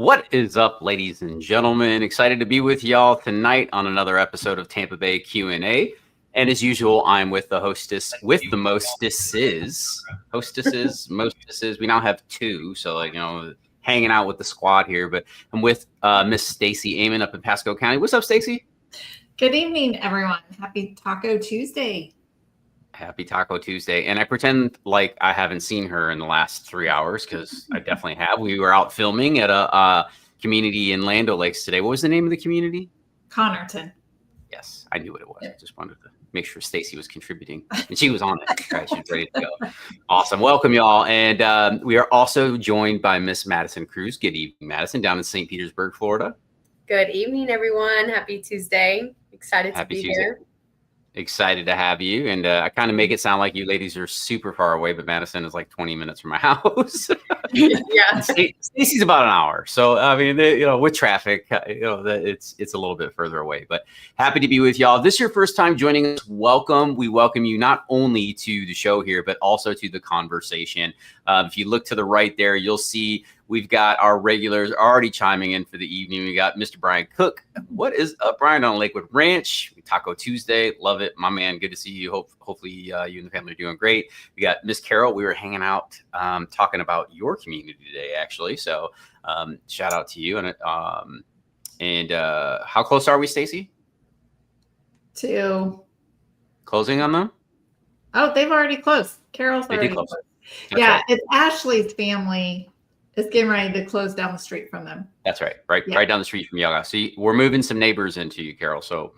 What is up, ladies and gentlemen? Excited to be with y'all tonight on another episode of Tampa Bay Q&A. And as usual, I'm with the hostess with the mostesses. Mostesses. We now have two, so hanging out with the squad here. But I'm with Miss Stacy Amon up in Pasco County. What's up, Stacy? Good evening, everyone. Happy Taco Tuesday. Happy Taco Tuesday. And I pretend like I haven't seen her in the last 3 hours because I definitely have. We were out filming at a community in Land O'Lakes today. What was the name of the community? Connerton. Yes, I knew what it was. I just wanted to make sure Stacy was contributing. And she was on it. Right, she was ready to go. Awesome. Welcome, y'all. And we are also joined by Miss Madison Cruz. Good evening, Madison, down in St. Petersburg, Florida. Good evening, everyone. Happy Tuesday. Excited to be here. Excited to have you. And I kind of make it sound like you ladies are super far away, but Madison is like 20 minutes from my house. Yeah. Stacy's about an hour. So, I mean, with traffic, it's a little bit further away, but happy to be with y'all. If this is your first time joining us, welcome. We welcome you not only to the show here, but also to the conversation. If you look to the right there, you'll see we've got our regulars already chiming in for the evening. We got Mr. Brian Cook. What is up, Brian, on Lakewood Ranch? Taco Tuesday. Love it. My man, good to see you. Hopefully you and the family are doing great. We got Miss Carol. We were hanging out talking about your community today, actually. So shout out to you. And how close are we, Stacy? To closing on them? Oh, they've already closed. Carol's already closed. Yeah, right. It's Ashley's family. It's getting ready to close down the street from them. That's right. Right down the street from y'all. So we're moving some neighbors into you, Carol. So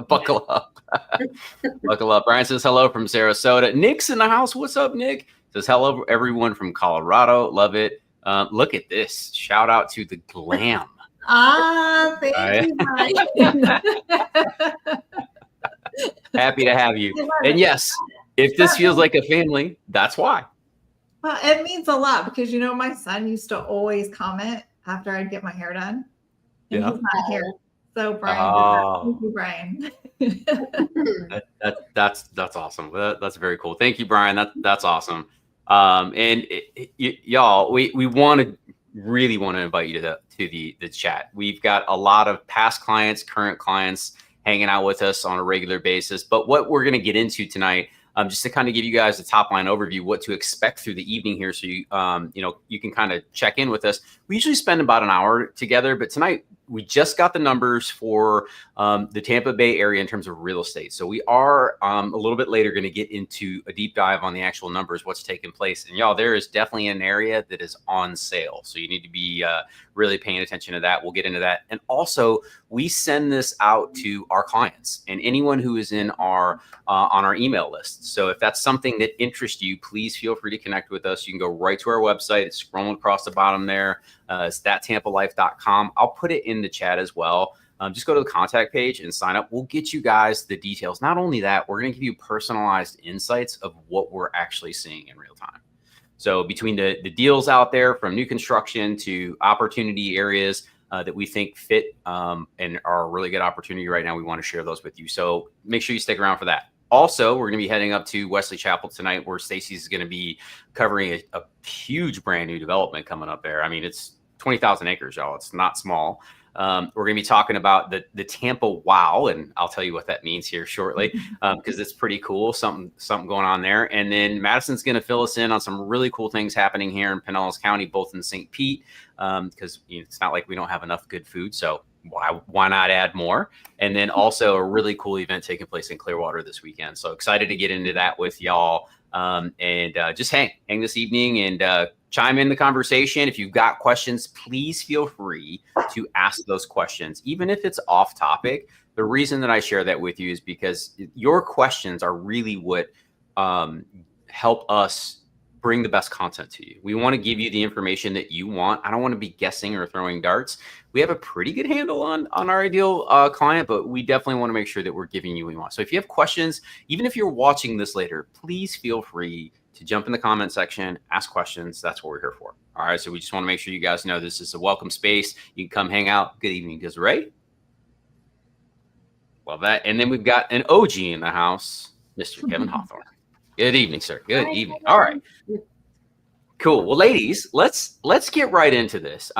buckle up. Buckle up. Brian says hello from Sarasota. Nick's in the house. What's up, Nick? Says hello, everyone from Colorado. Love it. Look at this. Shout out to the glam. Thank you. Happy to have you. And yes, if this feels like a family, that's why. Well, it means a lot because, my son used to always comment after I'd get my hair done. And he's not here. So, Brian, thank you, Brian. That's awesome. That's very cool. Thank you, Brian. That's awesome. And y'all, we really want to invite you to the chat. We've got a lot of past clients, current clients hanging out with us on a regular basis. But what we're going to get into tonight, just to kind of give you guys a top line overview, what to expect through the evening here. So you can kind of check in with us. We usually spend about an hour together, but tonight we just got the numbers for the Tampa Bay area in terms of real estate. So we are a little bit later going to get into a deep dive on the actual numbers, what's taking place. And y'all, there is definitely an area that is on sale. So you need to be really paying attention to that. We'll get into that. And also we send this out to our clients and anyone who is in our on our email list. So if that's something that interests you, please feel free to connect with us. You can go right to our website. It's scrolling across the bottom there. It's thattampalife.com. I'll put it in the chat as well. Just go to the contact page and sign up. We'll get you guys the details. Not only that, we're going to give you personalized insights of what we're actually seeing in real time. So between the deals out there from new construction to opportunity areas that we think fit and are a really good opportunity right now, we want to share those with you. So make sure you stick around for that. Also, we're going to be heading up to Wesley Chapel tonight where Stacy's going to be covering a huge brand new development coming up there. I mean, it's 20,000 acres, y'all. It's not small. We're going to be talking about the Tampa WOW, and I'll tell you what that means here shortly because it's pretty cool, something going on there. And then Madison's going to fill us in on some really cool things happening here in Pinellas County, both in St. Pete, because it's not like we don't have enough good food. So why not add more? And then also a really cool event taking place in Clearwater this weekend. So excited to get into that with y'all and just hang this evening and chime in the conversation. If you've got questions, please feel free to ask those questions, even if it's off topic. The reason that I share that with you is because your questions are really what help us bring the best content to you. We want to give you the information that you want. I don't want to be guessing or throwing darts. We have a pretty good handle on our ideal client, but we definitely want to make sure that we're giving you what you want. So if you have questions, even if you're watching this later, please feel free to jump in the comment section, ask questions. That's what we're here for. All right. So we just want to make sure you guys know this is a welcome space. You can come hang out. Good evening, Desiree. Love that. And then we've got an OG in the house, Mr. Kevin Hawthorne. Good evening, sir. Good evening. All right. Cool. Well, ladies, let's get right into this.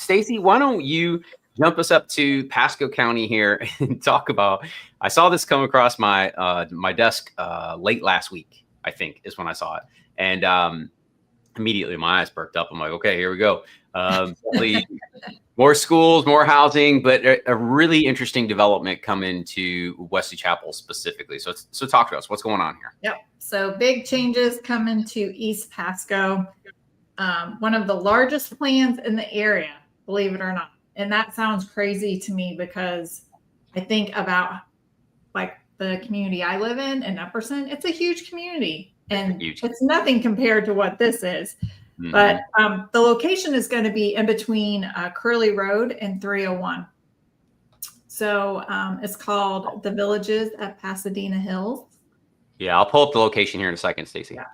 Stacy, why don't you jump us up to Pasco County here and talk about, I saw this come across my my desk late last week, I think is when I saw it. And immediately my eyes perked up. I'm like, okay, here we go. More schools, more housing, but a really interesting development coming to Wesley Chapel specifically. So talk to us. What's going on here? Yep. So big changes coming to East Pasco. One of the largest plans in the area, believe it or not. And that sounds crazy to me because I think about like the community I live in Epperson. It's a huge community and it's nothing compared to what this is. Mm-hmm. But the location is going to be in between Curly Road and 301. So it's called The Villages at Pasadena Hills. Yeah, I'll pull up the location here in a second, Stacy. Yeah.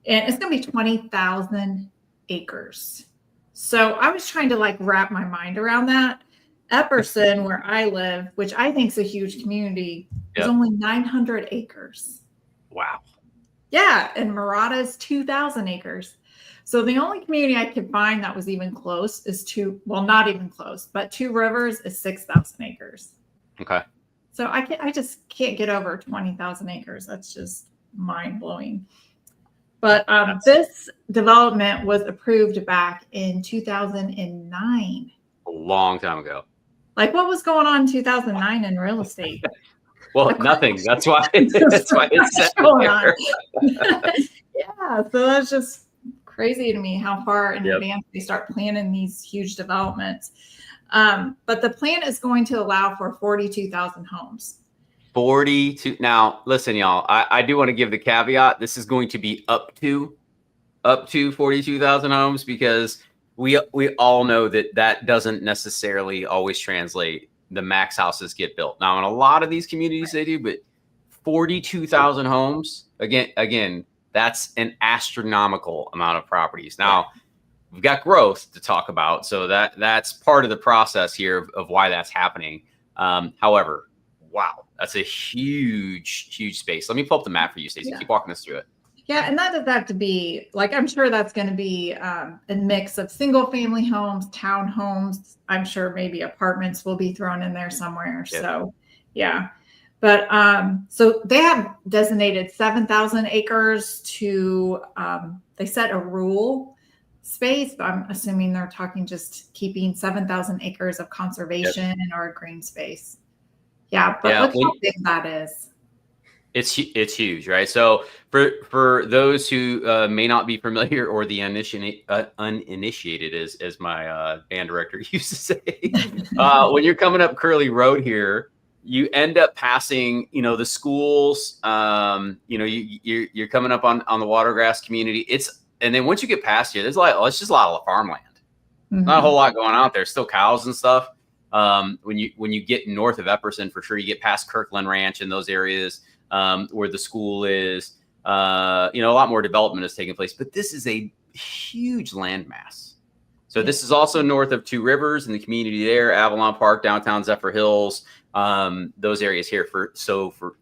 And it's going to be 20,000 acres. So I was trying to like wrap my mind around that. Epperson, where I live, which I think is a huge community, is only 900 acres. Wow. Yeah. And Murata is 2,000 acres. So the only community I could find that was even close is not even close, but Two Rivers is 6,000 acres. Okay. So I just can't get over 20,000 acres. That's just mind blowing. But this development was approved back in 2009. A long time ago. Like what was going on in 2009 in real estate? Well, nothing. That's why it's going on. Yeah. So that's just crazy to me how far in advance they start planning these huge developments. But the plan is going to allow for 42,000 homes. 42. Now, listen, y'all, I do want to give the caveat. This is going to be up to 42,000 homes because we all know that doesn't necessarily always translate. The max houses get built. Now, in a lot of these communities, they do, but 42,000 homes, again, that's an astronomical amount of properties. Now, we've got growth to talk about, so that's part of the process here of why that's happening. However, wow, that's a huge space. Let me pull up the map for you, Stacey. Keep walking us through it. Yeah, and that does have to be, like, I'm sure that's going to be a mix of single-family homes, townhomes. I'm sure maybe apartments will be thrown in there somewhere. Yep. So, yeah. But so they have designated 7,000 acres to, they set a rural space, but I'm assuming they're talking just keeping 7,000 acres of conservation or a green space. Yeah, but look how big that is. It's huge, right? So for those who may not be familiar or the uninitiated, as my band director used to say, when you're coming up Curly Road here, you end up passing, the schools. You're coming up on the Watergrass community. And then once you get past here, it's just a lot of farmland. Mm-hmm. Not a whole lot going on out there. Still cows and stuff. When you get north of Epperson, for sure, you get past Kirkland Ranch and those areas where the school is. A lot more development is taking place. But this is a huge landmass. So this is also north of Two Rivers and the community there, Avalon Park, downtown Zephyr Hills. Those areas here for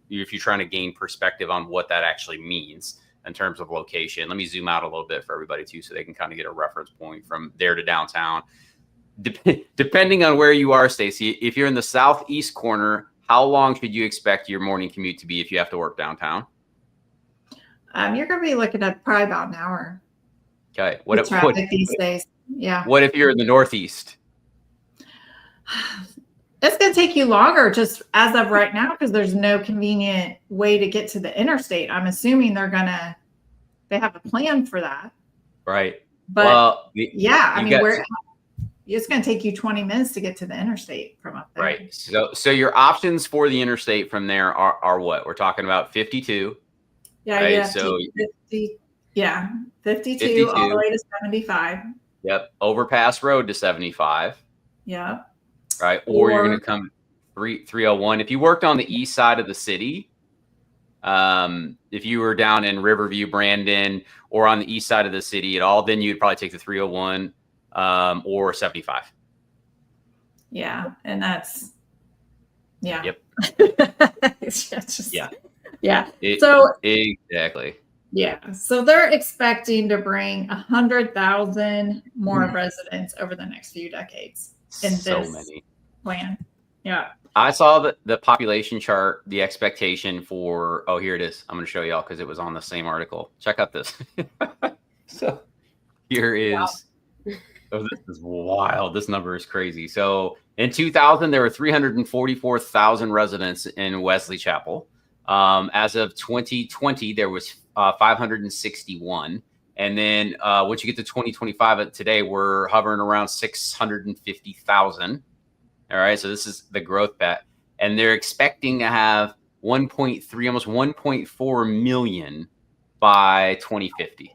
if you're trying to gain perspective on what that actually means in terms of location. Let me zoom out a little bit for everybody too, so they can kind of get a reference point from there to downtown. Depending on where you are, Stacy, if you're in the southeast corner, how long should you expect your morning commute to be if you have to work downtown? You're going to be looking at probably about an hour. Okay. What traffic these days? Yeah. What if you're in the northeast? It's going to take you longer just as of right now because there's no convenient way to get to the interstate. I'm assuming they have a plan for that. Right. But it's going to take you 20 minutes to get to the interstate from up there. Right. So your options for the interstate from there are what? We're talking about 52. Yeah. Right? Yeah. So 52 all the way to 75. Yep. Overpass Road to 75. Yeah. Right. Or you're going to come 301. If you worked on the east side of the city, if you were down in Riverview, Brandon, or on the east side of the city at all, then you'd probably take the 301 or 75. Yeah. And that's, yeah. Yep. It's just, yeah. Yeah. So exactly. Yeah. So they're expecting to bring 100,000 more residents over the next few decades in So this many. plan. Yeah. I saw the population chart, the expectation for, oh, here it is. I'm going to show y'all because it was on the same article. Check out this. So here is, oh, this is wild. This number is crazy. So in 2000, there were 344,000 residents in Wesley Chapel. As of 2020, there was 561. And then once you get to 2025, today, we're hovering around 650,000. All right, so this is the growth bet, and they're expecting to have 1.3, almost 1.4 million by 2050.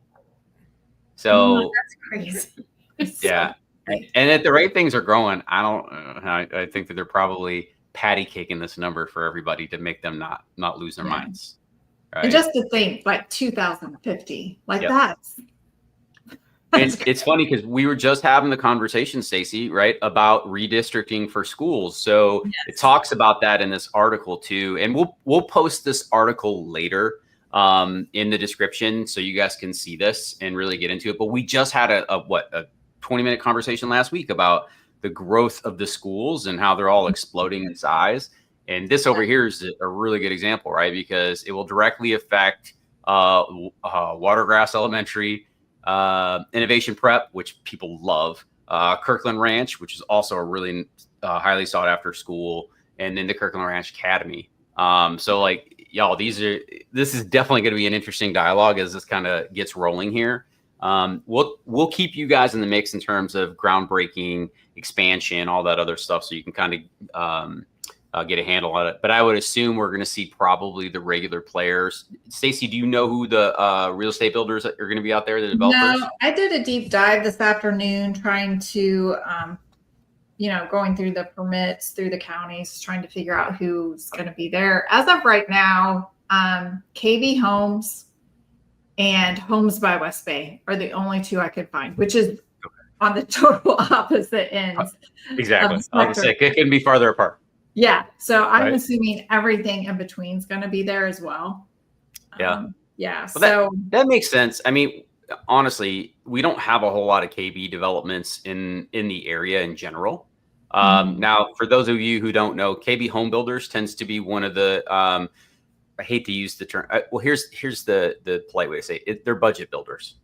So that's crazy. Yeah, and at the rate things are growing, I think that they're probably patty caking this number for everybody to make them not lose their minds. Right? And just to think, like 2050, like that's. It's funny because we were just having the conversation, Stacey, right, about redistricting for schools. So it talks about that in this article too, and we'll post this article later in the description so you guys can see this and really get into it. But we just had a 20-minute conversation last week about the growth of the schools and how they're all exploding in size. And this over here is a really good example, right? Because it will directly affect Watergrass Elementary, Innovation Prep, which people love, Kirkland Ranch, which is also a really highly sought after school, and then the Kirkland Ranch Academy. So like y'all, this is definitely going to be an interesting dialogue as this kind of gets rolling here. We'll keep you guys in the mix in terms of groundbreaking, expansion, all that other stuff, so you can kind of get a handle on it. But I would assume we're going to see probably the regular players. Stacey, do you know who the real estate builders that are going to be out there, the developers? No, I did a deep dive this afternoon trying to, going through the permits through the counties, trying to figure out who's going to be there. As of right now, KB Homes and Homes by West Bay are the only two I could find, which is on the total opposite ends. Exactly. I was going to say, it couldn't be farther apart. Yeah. So I'm assuming everything in between is going to be there as well. Yeah. Well, so that makes sense. I mean, honestly, we don't have a whole lot of KB developments in the area in general. Now, for those of you who don't know, KB Home Builders tends to be one of the, I hate to use the term. Well, here's the polite way to say it. They're budget builders.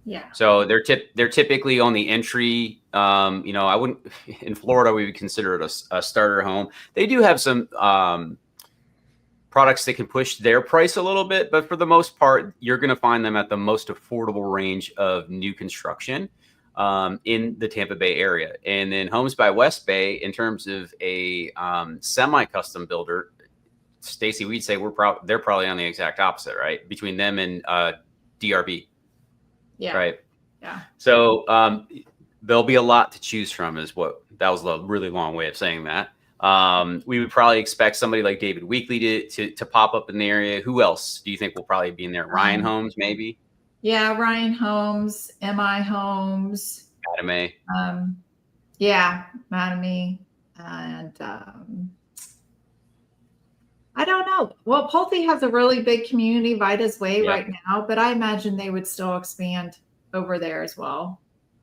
Yeah. So they're typically on the entry. I wouldn't, in Florida, we would consider it a starter home. They do have some products that can push their price a little bit, but for the most part, you're going to find them at the most affordable range of new construction in the Tampa Bay area. And then Homes by West Bay, in terms of a semi-custom builder, Stacey, we'd say they're probably on the exact opposite, right? Between them and DRB. Yeah. Right. Yeah. So there'll be a lot to choose from that was a really long way of saying that. We would probably expect somebody like David Weekley to pop up in the area. Who else do you think will probably be in there? Ryan Homes, maybe? Yeah. Ryan Homes, MI Homes. Madame. Madame. And I don't know. Well, Pulte has a really big community, Vida's Way right now, but I imagine they would still expand over there as well.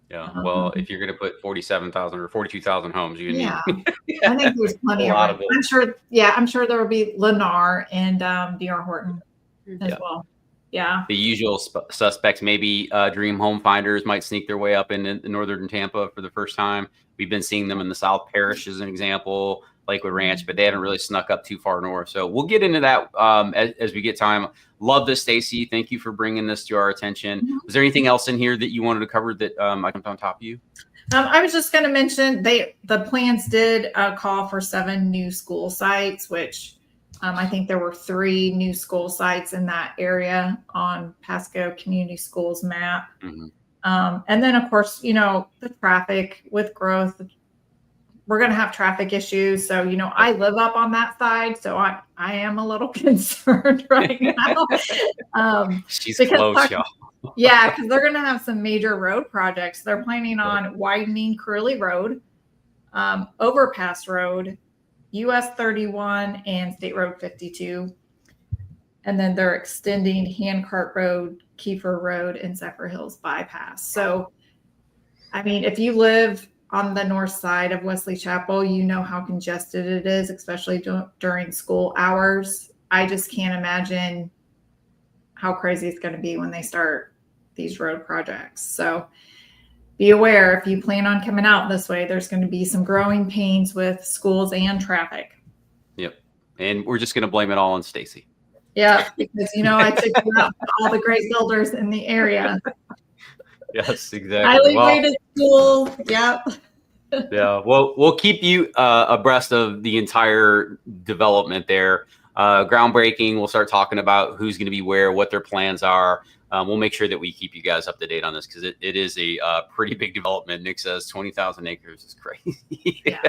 Yeah. Well, if you're going to put 47,000 or 42,000 homes, you need. I think there's plenty of room. I'm sure there will be Lennar and DR Horton as well. Yeah. The usual suspects, maybe Dream Home Finders might sneak their way up in northern Tampa for the first time. We've been seeing them in the South Parish as an example, Lakewood Ranch, but they haven't really snuck up too far north. So we'll get into that as we get time. Love this, Stacey. Thank you for bringing this to our attention. Was there anything else in here that you wanted to cover that I jumped on top of you? I was just going to mention the plans did call for 7 new school sites, which I think there were 3 new school sites in that area on Pasco Community Schools map. And then, of course, the traffic with growth, we're going to have traffic issues. So, I live up on that side, so I am a little concerned right now. She's close, y'all. Yeah, because they're going to have some major road projects. They're planning on widening Curly Road, Overpass Road, US 31, and State Road 52. And then they're extending Handcart Road, Kiefer Road, and Zephyr Hills bypass. So, I mean, if you live on the north side of Wesley Chapel, you know how congested it is, especially during school hours. I just can't imagine how crazy it's going to be when they start these road projects. So be aware, if you plan on coming out this way, there's going to be some growing pains with schools and traffic. Yep. And we're just going to blame it all on Stacy. Yeah, because I took you out to all the great builders in the area. Yes, exactly. Highly rated schools. Yep. Yeah. Well, we'll keep you abreast of the entire development there. Groundbreaking. We'll start talking about who's going to be where, what their plans are. We'll make sure that we keep you guys up to date on this because it is a pretty big development. Nick says 20,000 acres is crazy. Yeah.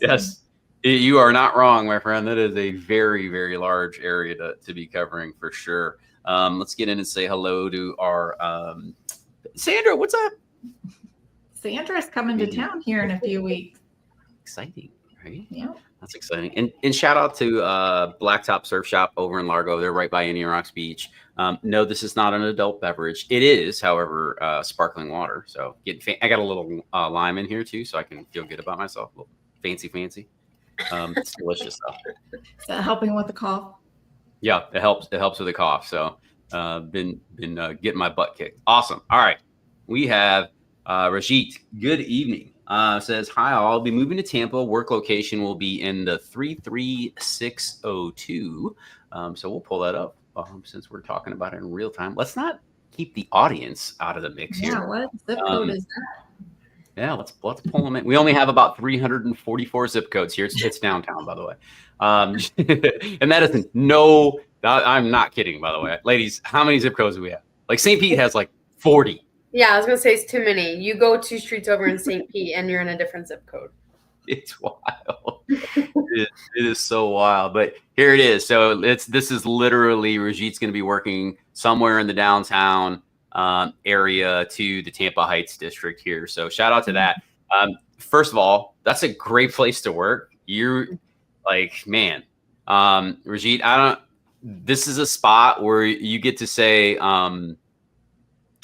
Yes. You are not wrong, my friend. That is a very, very large area to be covering for sure. Let's get in and say hello to our Sandra. What's up? Sandra's coming to town here in a few weeks. Exciting, right? Yeah. That's exciting. And shout out to Blacktop Surf Shop over in Largo. They're right by Indian Rocks Beach. No, this is not an adult beverage. It is, however, sparkling water. So I got a little lime in here too, so I can feel good about myself. A little fancy. It's delicious stuff. Is that helping with the cough? Yeah, it helps. It helps with the cough. So been getting my butt kicked. Awesome. All right. We have Rajit. Good evening. Says, hi, I'll be moving to Tampa. Work location will be in the 33602. So we'll pull that up since we're talking about it in real time. Let's not keep the audience out of the mix here. Yeah, what zip code is that? Yeah, let's pull them in. We only have about 344 zip codes here. It's downtown, by the way. And that isn't I'm not kidding, by the way. Ladies, how many zip codes do we have? Like St. Pete has like 40. Yeah, I was going to say it's too many. You go 2 streets over in St. Pete and you're in a different zip code. It's wild. it is so wild. But here it is. So this is literally Rajit's going to be working somewhere in the downtown area to the Tampa Heights district here. So shout out to that. First of all, that's a great place to work. You're like, man, Rajit, this is a spot where you get to say, what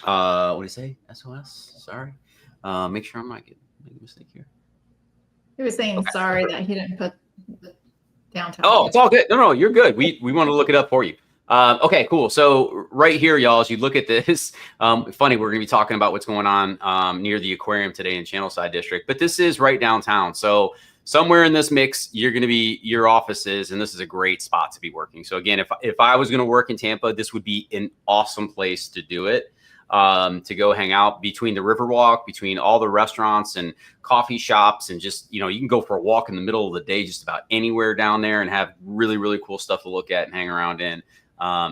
do you say? SOS? Sorry. Make sure I'm not making a mistake here. He was saying sorry that he didn't put the downtown. Oh, it's all good. No, you're good. We want to look it up for you. Okay, cool. So right here, y'all, as you look at this, funny, we're going to be talking about what's going on near the aquarium today in Channelside District, but this is right downtown. So somewhere in this mix, you're going to be your offices, and this is a great spot to be working. So again, if I was going to work in Tampa, this would be an awesome place to do it. To go hang out between the Riverwalk, between all the restaurants and coffee shops, and just, you can go for a walk in the middle of the day, just about anywhere down there, and have really, really cool stuff to look at and hang around in.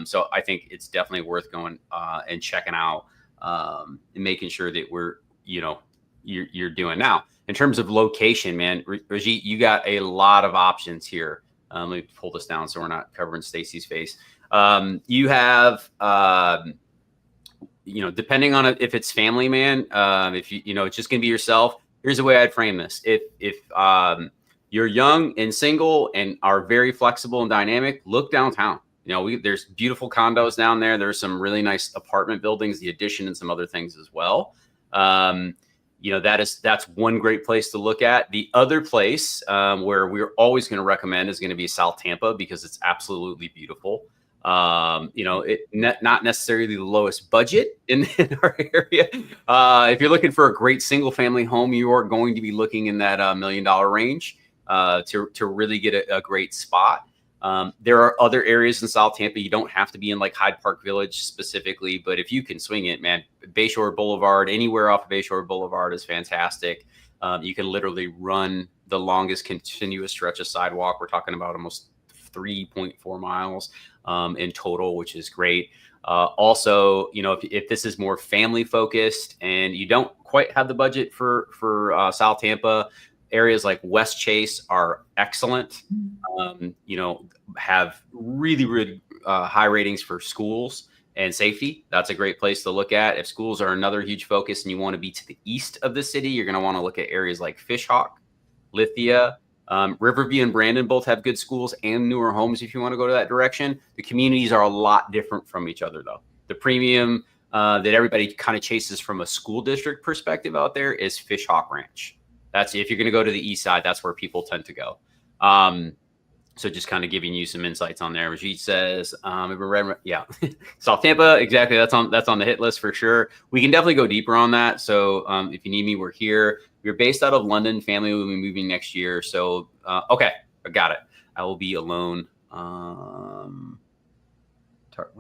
So I think it's definitely worth going and checking out and making sure that you're doing. Now, in terms of location, man, Rajit, you got a lot of options here. Let me pull this down so we're not covering Stacy's face. You have, depending on if it's family, man, if it's just going to be yourself. Here's the way I'd frame this. If you're young and single and are very flexible and dynamic, look downtown. There's beautiful condos down there. There's some really nice apartment buildings, the Addition, and some other things as well. That's one great place to look at. The other place where we're always going to recommend is going to be South Tampa, because it's absolutely beautiful. Not necessarily the lowest budget in our area. If you're looking for a great single family home, you are going to be looking in that $1 million range to really get a great spot. There are other areas in South Tampa. You don't have to be in like Hyde Park Village specifically, but if you can swing it, man, Bayshore Boulevard, anywhere off of Bayshore Boulevard is fantastic. You can literally run the longest continuous stretch of sidewalk. We're talking about almost 3.4 miles in total, which is great. Also, if this is more family focused and you don't quite have the budget for South Tampa, areas like West Chase are excellent. Have really, really high ratings for schools and safety. That's a great place to look at. If schools are another huge focus and you want to be to the east of the city, you're going to want to look at areas like Fishhawk, Lithia, Riverview and Brandon both have good schools and newer homes if you want to go to that direction. The communities are a lot different from each other, though. The premium that everybody kind of chases from a school district perspective out there is Fish Hawk Ranch. That's if you're going to go to the east side, that's where people tend to go. So just kind of giving you some insights on there. Rajit says, yeah, South Tampa, exactly. That's on the hit list for sure. We can definitely go deeper on that. So if you need me, we're here. We're based out of London. Family will be moving next year. So okay, I got it. I will be alone. What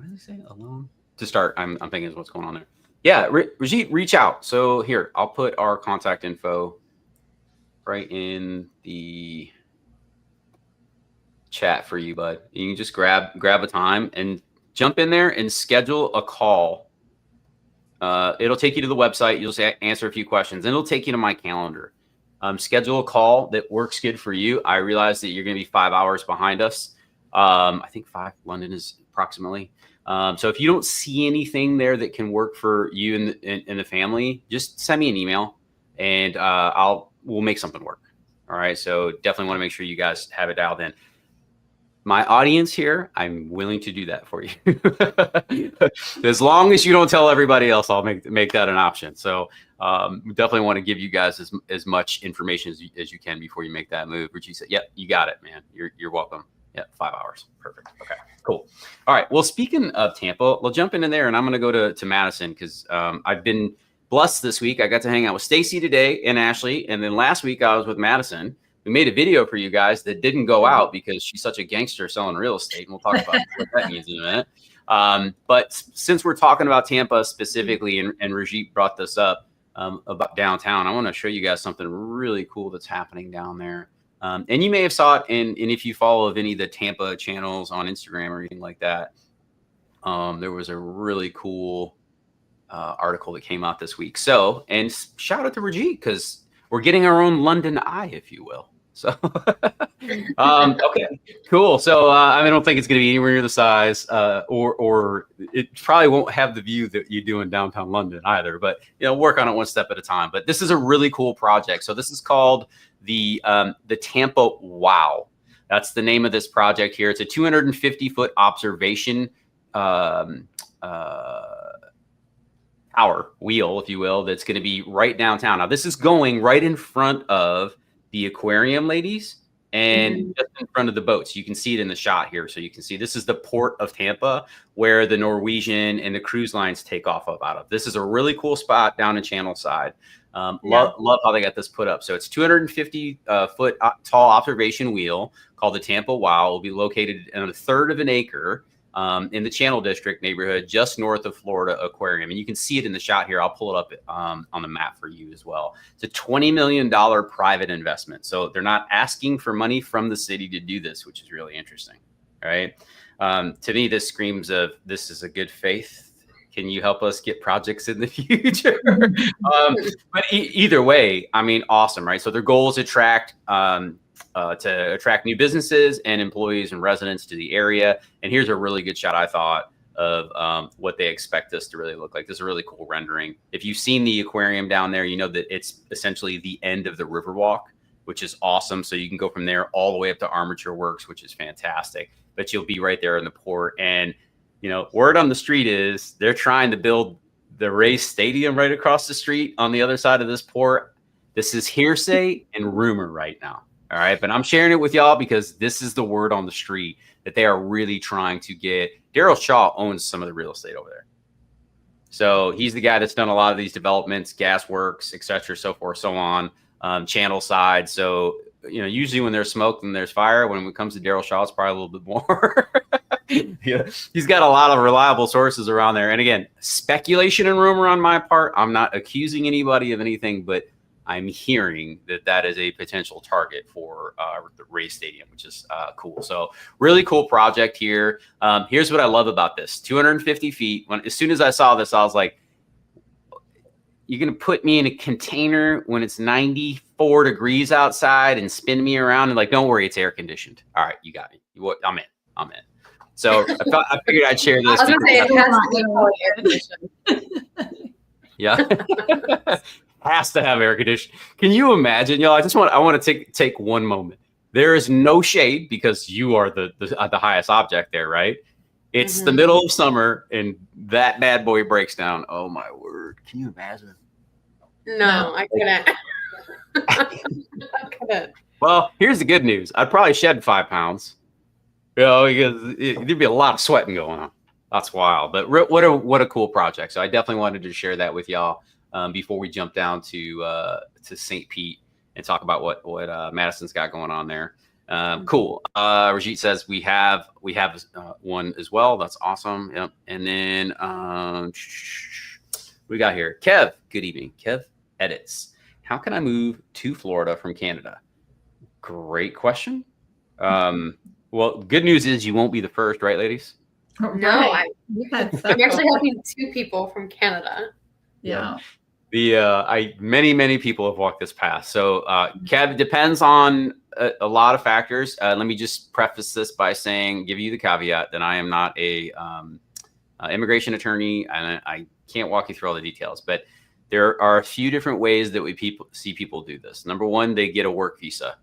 did he say? Alone to start. I'm thinking is what's going on there. Yeah, Rajit, reach out. So here, I'll put our contact info right in the chat for you, bud. You can just grab a time and jump in there and schedule a call. It'll take you to the website. You'll just answer a few questions, and it'll take you to my calendar. Schedule a call that works good for you. I realize that you're going to be 5 hours behind us. I think 5. London is approximately. So if you don't see anything there that can work for you and the family, just send me an email, and we'll make something work. All right. So definitely want to make sure you guys have it dialed in. My audience here, I'm willing to do that for you. As long as you don't tell everybody else, I'll make that an option. So we definitely want to give you guys as much information as you can before you make that move. Richie said, "Yep, you got it, man. You're welcome." Yeah, 5 hours. Perfect. Okay, cool. All right. Well, speaking of Tampa, we'll jump into there, and I'm going to go to Madison because I've been blessed this week. I got to hang out with Stacy today and Ashley, and then last week I was with Madison. We made a video for you guys that didn't go out because she's such a gangster selling real estate. And we'll talk about what that means in a minute. But since we're talking about Tampa specifically, and Rajit brought this up about downtown, I want to show you guys something really cool that's happening down there. And you may have saw it, and if you follow any of the Tampa channels on Instagram or anything like that, there was a really cool article that came out this week. So, and shout out to Rajit because we're getting our own London eye, if you will. So, okay, cool. So, I don't think it's going to be anywhere near the size, or it probably won't have the view that you do in downtown London either. But work on it one step at a time. But this is a really cool project. So, this is called the Tampa WOW. That's the name of this project here. It's a 250-foot observation tower wheel, if you will, that's going to be right downtown. Now, this is going right in front of the aquarium, ladies, and just in front of the boats. You can see it in the shot here. So you can see this is the port of Tampa where the Norwegian and the cruise lines take off out of. This is a really cool spot down in Channel Side. Love how they got this put up. So it's 250 foot tall observation wheel called the Tampa WOW. It will be located on a third of an acre in the Channel District neighborhood, just north of Florida Aquarium. And you can see it in the shot here. I'll pull it up on the map for you as well. It's a $20 million private investment. So they're not asking for money from the city to do this, which is really interesting. All right. To me, this screams of this is a good faith. Can you help us get projects in the future? But either way, awesome, right? So their goal is to attract new businesses and employees and residents to the area. And here's a really good shot, I thought, of what they expect this to really look like. This is a really cool rendering. If you've seen the aquarium down there, you know that it's essentially the end of the Riverwalk, which is awesome. So you can go from there all the way up to Armature Works, which is fantastic. But you'll be right there in the port. And, word on the street is they're trying to build the Rays Stadium right across the street on the other side of this port. This is hearsay and rumor right now. All right. But I'm sharing it with y'all because this is the word on the street that they are really trying to get. Daryl Shaw owns some of the real estate over there. So he's the guy that's done a lot of these developments, gas works, et cetera, so forth, so on, Channel Side. So, usually when there's smoke and there's fire, when it comes to Daryl Shaw, it's probably a little bit more. Yeah, he's got a lot of reliable sources around there. And again, speculation and rumor on my part. I'm not accusing anybody of anything, but I'm hearing that is a potential target for the Rays Stadium, which is cool. So really cool project here. Here's what I love about this: 250 feet. As soon as I saw this, I was like, "You're gonna put me in a container when it's 94 degrees outside and spin me around?" And don't worry, it's air conditioned. All right, you got me. I'm in. So I figured I'd share this. I was gonna say it has to be air conditioned. Yeah. Has to have air conditioning. Can you imagine, y'all? I want to take one moment. there is no shade because you are the highest object there, right? It's the middle of summer and that bad boy breaks down. Oh my word. Can you imagine? No, I couldn't. I couldn't. Well, here's the good news. I'd probably shed 5 pounds. Because there'd be a lot of sweating going on. That's wild. But what a cool project. So I definitely wanted to share that with y'all before we jump down to St. Pete and talk about what Madison's got going on there. Cool. Rajit says we have one as well. That's awesome. Yep. And then we got here. Kev, good evening. Kev edits. How can I move to Florida from Canada? Great question. Well, good news is you won't be the first, right, ladies? No, I'm actually helping 2 people from Canada. Yeah. Many people have walked this path. So, Kev, depends on a lot of factors. Let me just preface this by saying, give you the caveat that I am not a immigration attorney, and I can't walk you through all the details. But there are a few different ways that we see people do this. Number one, they get a work visa.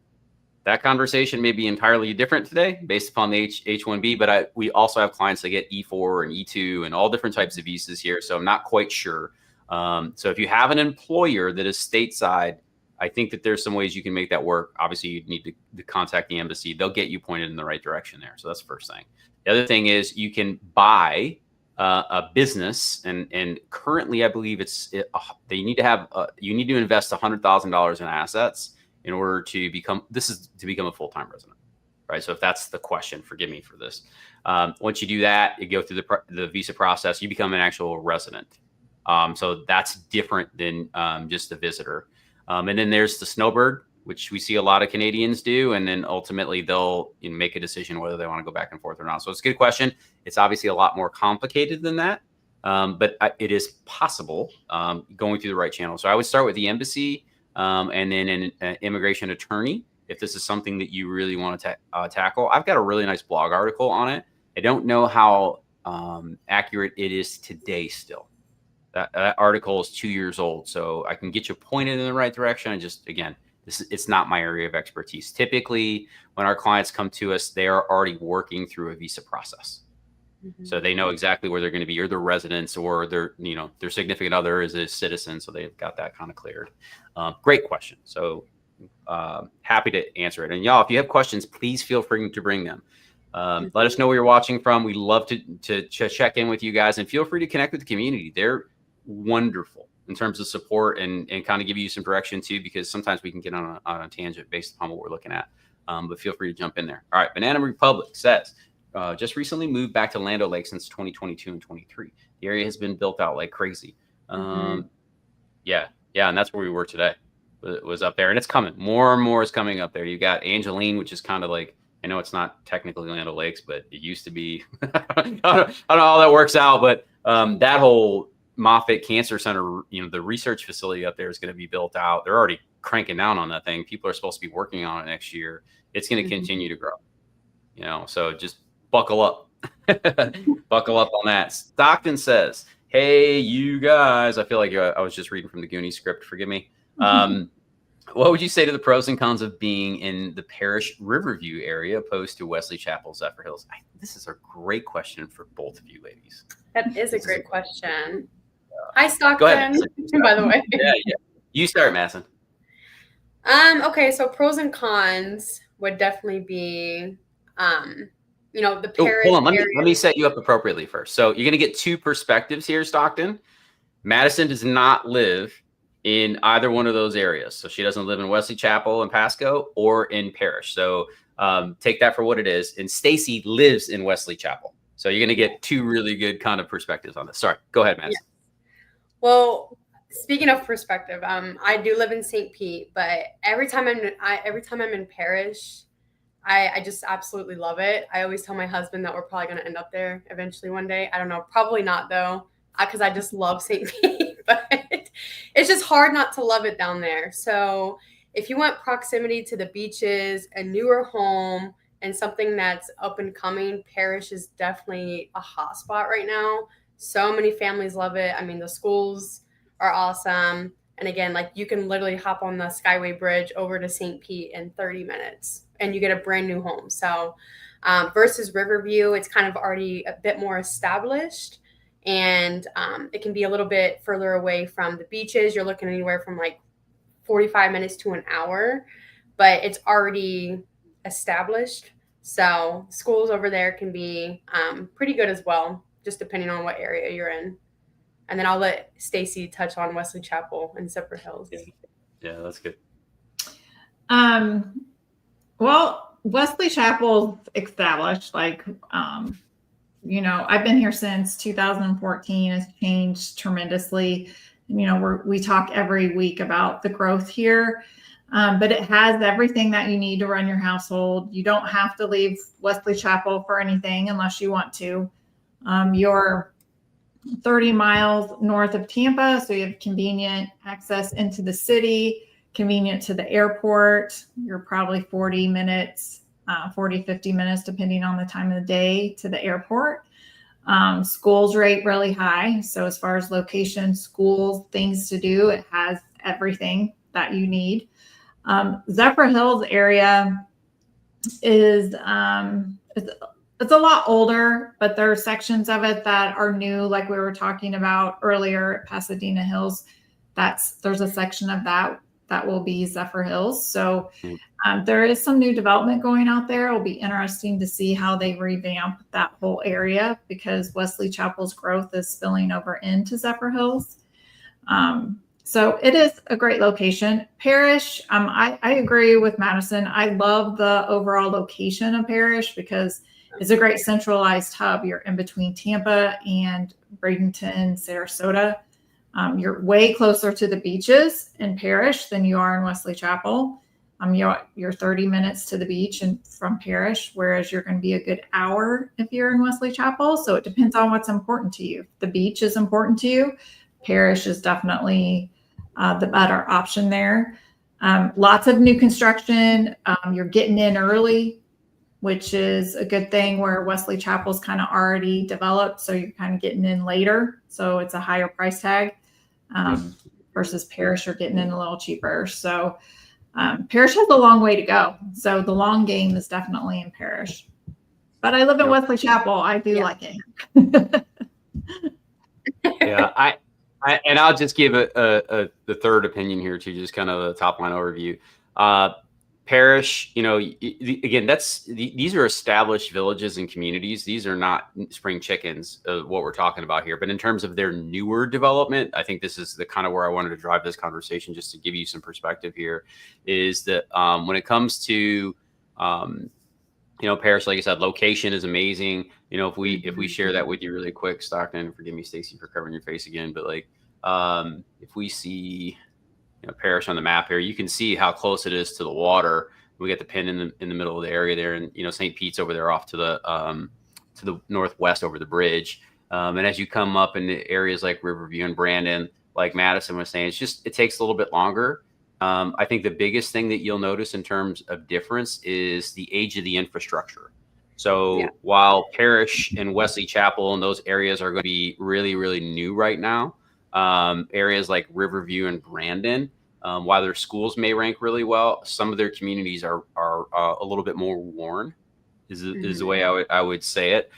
That conversation may be entirely different today based upon the H-1B, but we also have clients that get E-4 and E-2 and all different types of visas here. So I'm not quite sure. So if you have an employer that is stateside, I think that there's some ways you can make that work. Obviously, you need to contact the embassy. They'll get you pointed in the right direction there. So that's the first thing. The other thing is you can buy a business, and currently I believe you need to invest $100,000 in assets in order to become a full-time resident, right? So if that's the question, forgive me for this. Once you do that, you go through the visa process, you become an actual resident. So that's different than just a visitor. And then there's the snowbird, which we see a lot of Canadians do. And then ultimately they'll make a decision whether they want to go back and forth or not. So it's a good question. It's obviously a lot more complicated than that. But it is possible going through the right channel. So I would start with the embassy and then an immigration attorney if this is something that you really want to tackle. I've got a really nice blog article on it. I don't know how accurate it is today still. That article is 2 years old, so I can get you pointed in the right direction. And just, again, it's not my area of expertise. Typically, when our clients come to us, they are already working through a visa process. So they know exactly where they're going to be, or their residents, or their significant other is a citizen. So they've got that kind of cleared. Great question. So happy to answer it. And y'all, if you have questions, please feel free to bring them. Let us know where you're watching from. We love to check in with you guys, and feel free to connect with the community. They're wonderful in terms of support and kind of give you some direction too, because sometimes we can get on a tangent based upon what we're looking at. But feel free to jump in there. All right. Banana Republic says, just recently moved back to Land O'Lakes since 2022 and 23. The area has been built out like crazy. Yeah. And that's where we were today. It was up there, and it's coming. More and more is coming up there. You got Angeline, which is kind of like, I know it's not technically Land O'Lakes, but it used to be. I don't know how that works out, but that whole Moffitt Cancer Center, the research facility up there is going to be built out. They're already cranking down on that thing. People are supposed to be working on it next year. It's going to continue to grow. So just buckle up. Buckle up on that. Stockton says, hey, you guys. I feel like I was just reading from the Goonies script. Forgive me. What would you say to the pros and cons of being in the Parish Riverview area opposed to Wesley Chapel, Zephyr Hills? This is a great question for both of you ladies. That is a great question. Hi, Stockton, by the way. Yeah. You start, Madison. Okay, so pros and cons would definitely be, the Parish hold on, let me set you up appropriately first. So you're going to get 2 perspectives here, Stockton. Madison does not live in either one of those areas. So she doesn't live in Wesley Chapel and Pasco or in Parish. So take that for what it is. And Stacy lives in Wesley Chapel. So you're going to get 2 really good kind of perspectives on this. Sorry, go ahead, Madison. Yeah. Well, speaking of perspective, I do live in St. Pete, but every time I'm in Parish, I just absolutely love it. I always tell my husband that we're probably going to end up there eventually one day. I don't know, probably not though, because I just love St. Pete, but it's just hard not to love it down there. So if you want proximity to the beaches, a newer home, and something that's up and coming, Parish is definitely a hot spot right now. So many families love it. I mean, the schools are awesome. And again, like you can literally hop on the Skyway Bridge over to St. Pete in 30 minutes and you get a brand new home. So versus Riverview, it's kind of already a bit more established, and it can be a little bit further away from the beaches. You're looking anywhere from like 45 minutes to an hour, but it's already established. So schools over there can be pretty good as well, just depending on what area you're in. And then I'll let Stacy touch on Wesley Chapel and Zephyrhills. Yeah, that's good. Well, Wesley Chapel's established. Like, you know, I've been here since 2014. It's changed tremendously. You know, we talk every week about the growth here, but it has everything that you need to run your household. You don't have to leave Wesley Chapel for anything unless you want to. You're 30 miles north of Tampa, so you have convenient access into the city, convenient to the airport. You're probably 40 minutes, 40, 50 minutes, depending on the time of the day, to the airport. Schools rate really high. So as far as location, schools, things to do, it has everything that you need. Zephyrhills area is, it's a lot older, but there are sections of it that are new, like we were talking about earlier at Pasadena Hills. There's a section of that will be Zephyrhills. So there is some new development going out there. It'll be interesting to see how they revamp that whole area, because Wesley Chapel's growth is spilling over into Zephyrhills. So it is a great location. Parrish, I agree with Madison. I love the overall location of Parrish because it's a great centralized hub. You're in between Tampa and Bradenton, Sarasota. You're way closer to the beaches in Parrish than you are in Wesley Chapel. You're 30 minutes to the beach and from Parrish, whereas you're going to be a good hour if you're in Wesley Chapel. So it depends on what's important to you. The beach is important to you. Parrish is definitely the better option there. Lots of new construction. You're getting in early, which is a good thing, where Wesley Chapel's kind of already developed. So you're kind of getting in later. So it's a higher price tag versus Parrish, you're getting in a little cheaper. So Parrish has a long way to go. So the long game is definitely in Parrish. But I live in Wesley Chapel. I do like it. Yeah, and I'll just give the third opinion here too, just kind of the top line overview. Parrish, you know, again, these are established villages and communities. These are not spring chickens, what we're talking about here. But in terms of their newer development, I think this is the kind of where I wanted to drive this conversation, just to give you some perspective here, is that when it comes to, you know, Parrish, like I said, location is amazing. You know, if we share that with you really quick, Stockton, forgive me, Stacy, for covering your face again, but like if we see, you know, Parrish on the map here, you can see how close it is to the water. We got the pin in the middle of the area there, and you know, St. Pete's over there off to the northwest over the bridge. And as you come up into areas like Riverview and Brandon, like Madison was saying, it takes a little bit longer. I think the biggest thing that you'll notice in terms of difference is the age of the infrastructure. So while Parrish and Wesley Chapel and those areas are going to be really, really new right now, areas like Riverview and Brandon, while their schools may rank really well, some of their communities are a little bit more worn, is the way I would say it.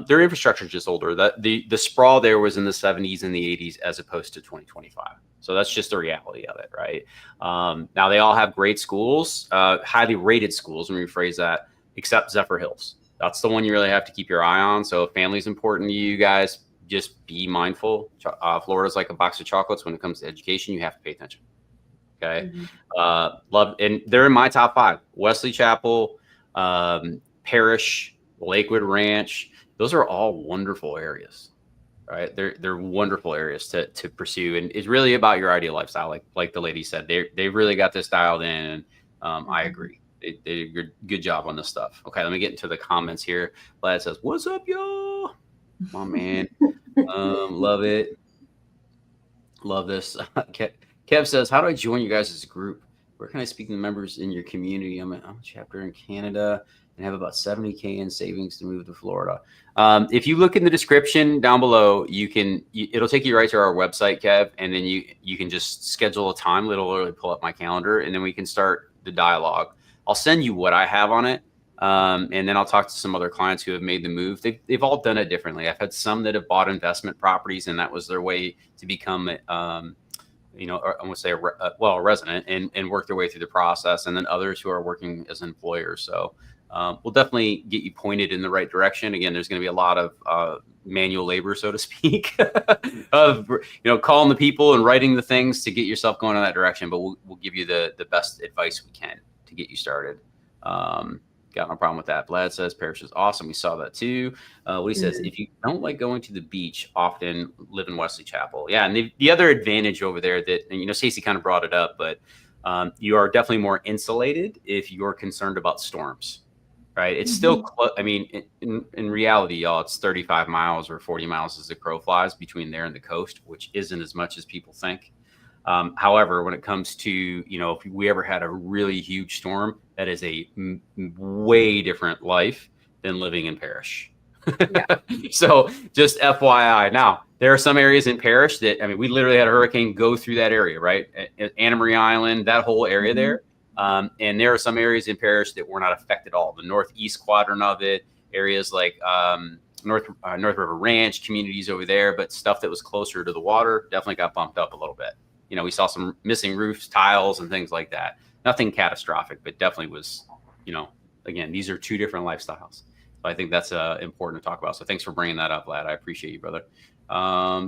Their infrastructure is just older. The sprawl there was in the 70s and the 80s as opposed to 2025. So that's just the reality of it, right? Now they all have great schools, highly rated schools, let me rephrase that, except Zephyrhills. That's the one you really have to keep your eye on. So if family's important to you guys, just be mindful. Florida's like a box of chocolates when it comes to education. You have to pay attention. Okay. Love, and they're in my top 5. Wesley Chapel, Parrish, Lakewood Ranch. Those are all wonderful areas, right? They're wonderful areas to pursue. And it's really about your ideal lifestyle. Like the lady said, they really got this dialed in. And I agree. They did a good job on this stuff. Okay. Let me get into the comments here. Vlad says, "What's up, y'all?" Oh man. Love it. Love this. Kev says, "How do I join you guys as a group? Where can I speak to the members in your community? I'm a chapter in Canada and have about 70K in savings to move to Florida. If you look in the description down below, it'll take you right to our website, Kev, and then you can just schedule a time. It'll literally pull up my calendar, and then we can start the dialogue. I'll send you what I have on it. And then I'll talk to some other clients who have made the move. They've all done it differently. I've had some that have bought investment properties, and that was their way to become, I want to say a resident and work their way through the process. And then others who are working as employers. So we'll definitely get you pointed in the right direction. Again, there's going to be a lot of manual labor, so to speak, of calling the people and writing the things to get yourself going in that direction. But we'll give you the best advice we can to get you started. Got no problem with that. Vlad says Parish is awesome. We saw that too. What he says, if you don't like going to the beach, often live in Wesley Chapel. Yeah, and the other advantage over there and Stacey kind of brought it up, but you are definitely more insulated if you're concerned about storms, right? It's still, in reality, y'all, it's 35 miles or 40 miles as the crow flies between there and the coast, which isn't as much as people think. However, when it comes to, if we ever had a really huge storm, that is a way different life than living in Parish. Yeah. So just FYI. Now, there are some areas in Parish that, we literally had a hurricane go through that area, right? Anna Maria Island, that whole area there. And there are some areas in Parish that were not affected at all. The northeast quadrant of it, areas like North River Ranch, communities over there, but stuff that was closer to the water definitely got bumped up a little bit. We saw some missing roofs, tiles, and things like that. Nothing catastrophic, but definitely was, again, these are two different lifestyles. So I think that's important to talk about. So thanks for bringing that up, Vlad. I appreciate you, brother.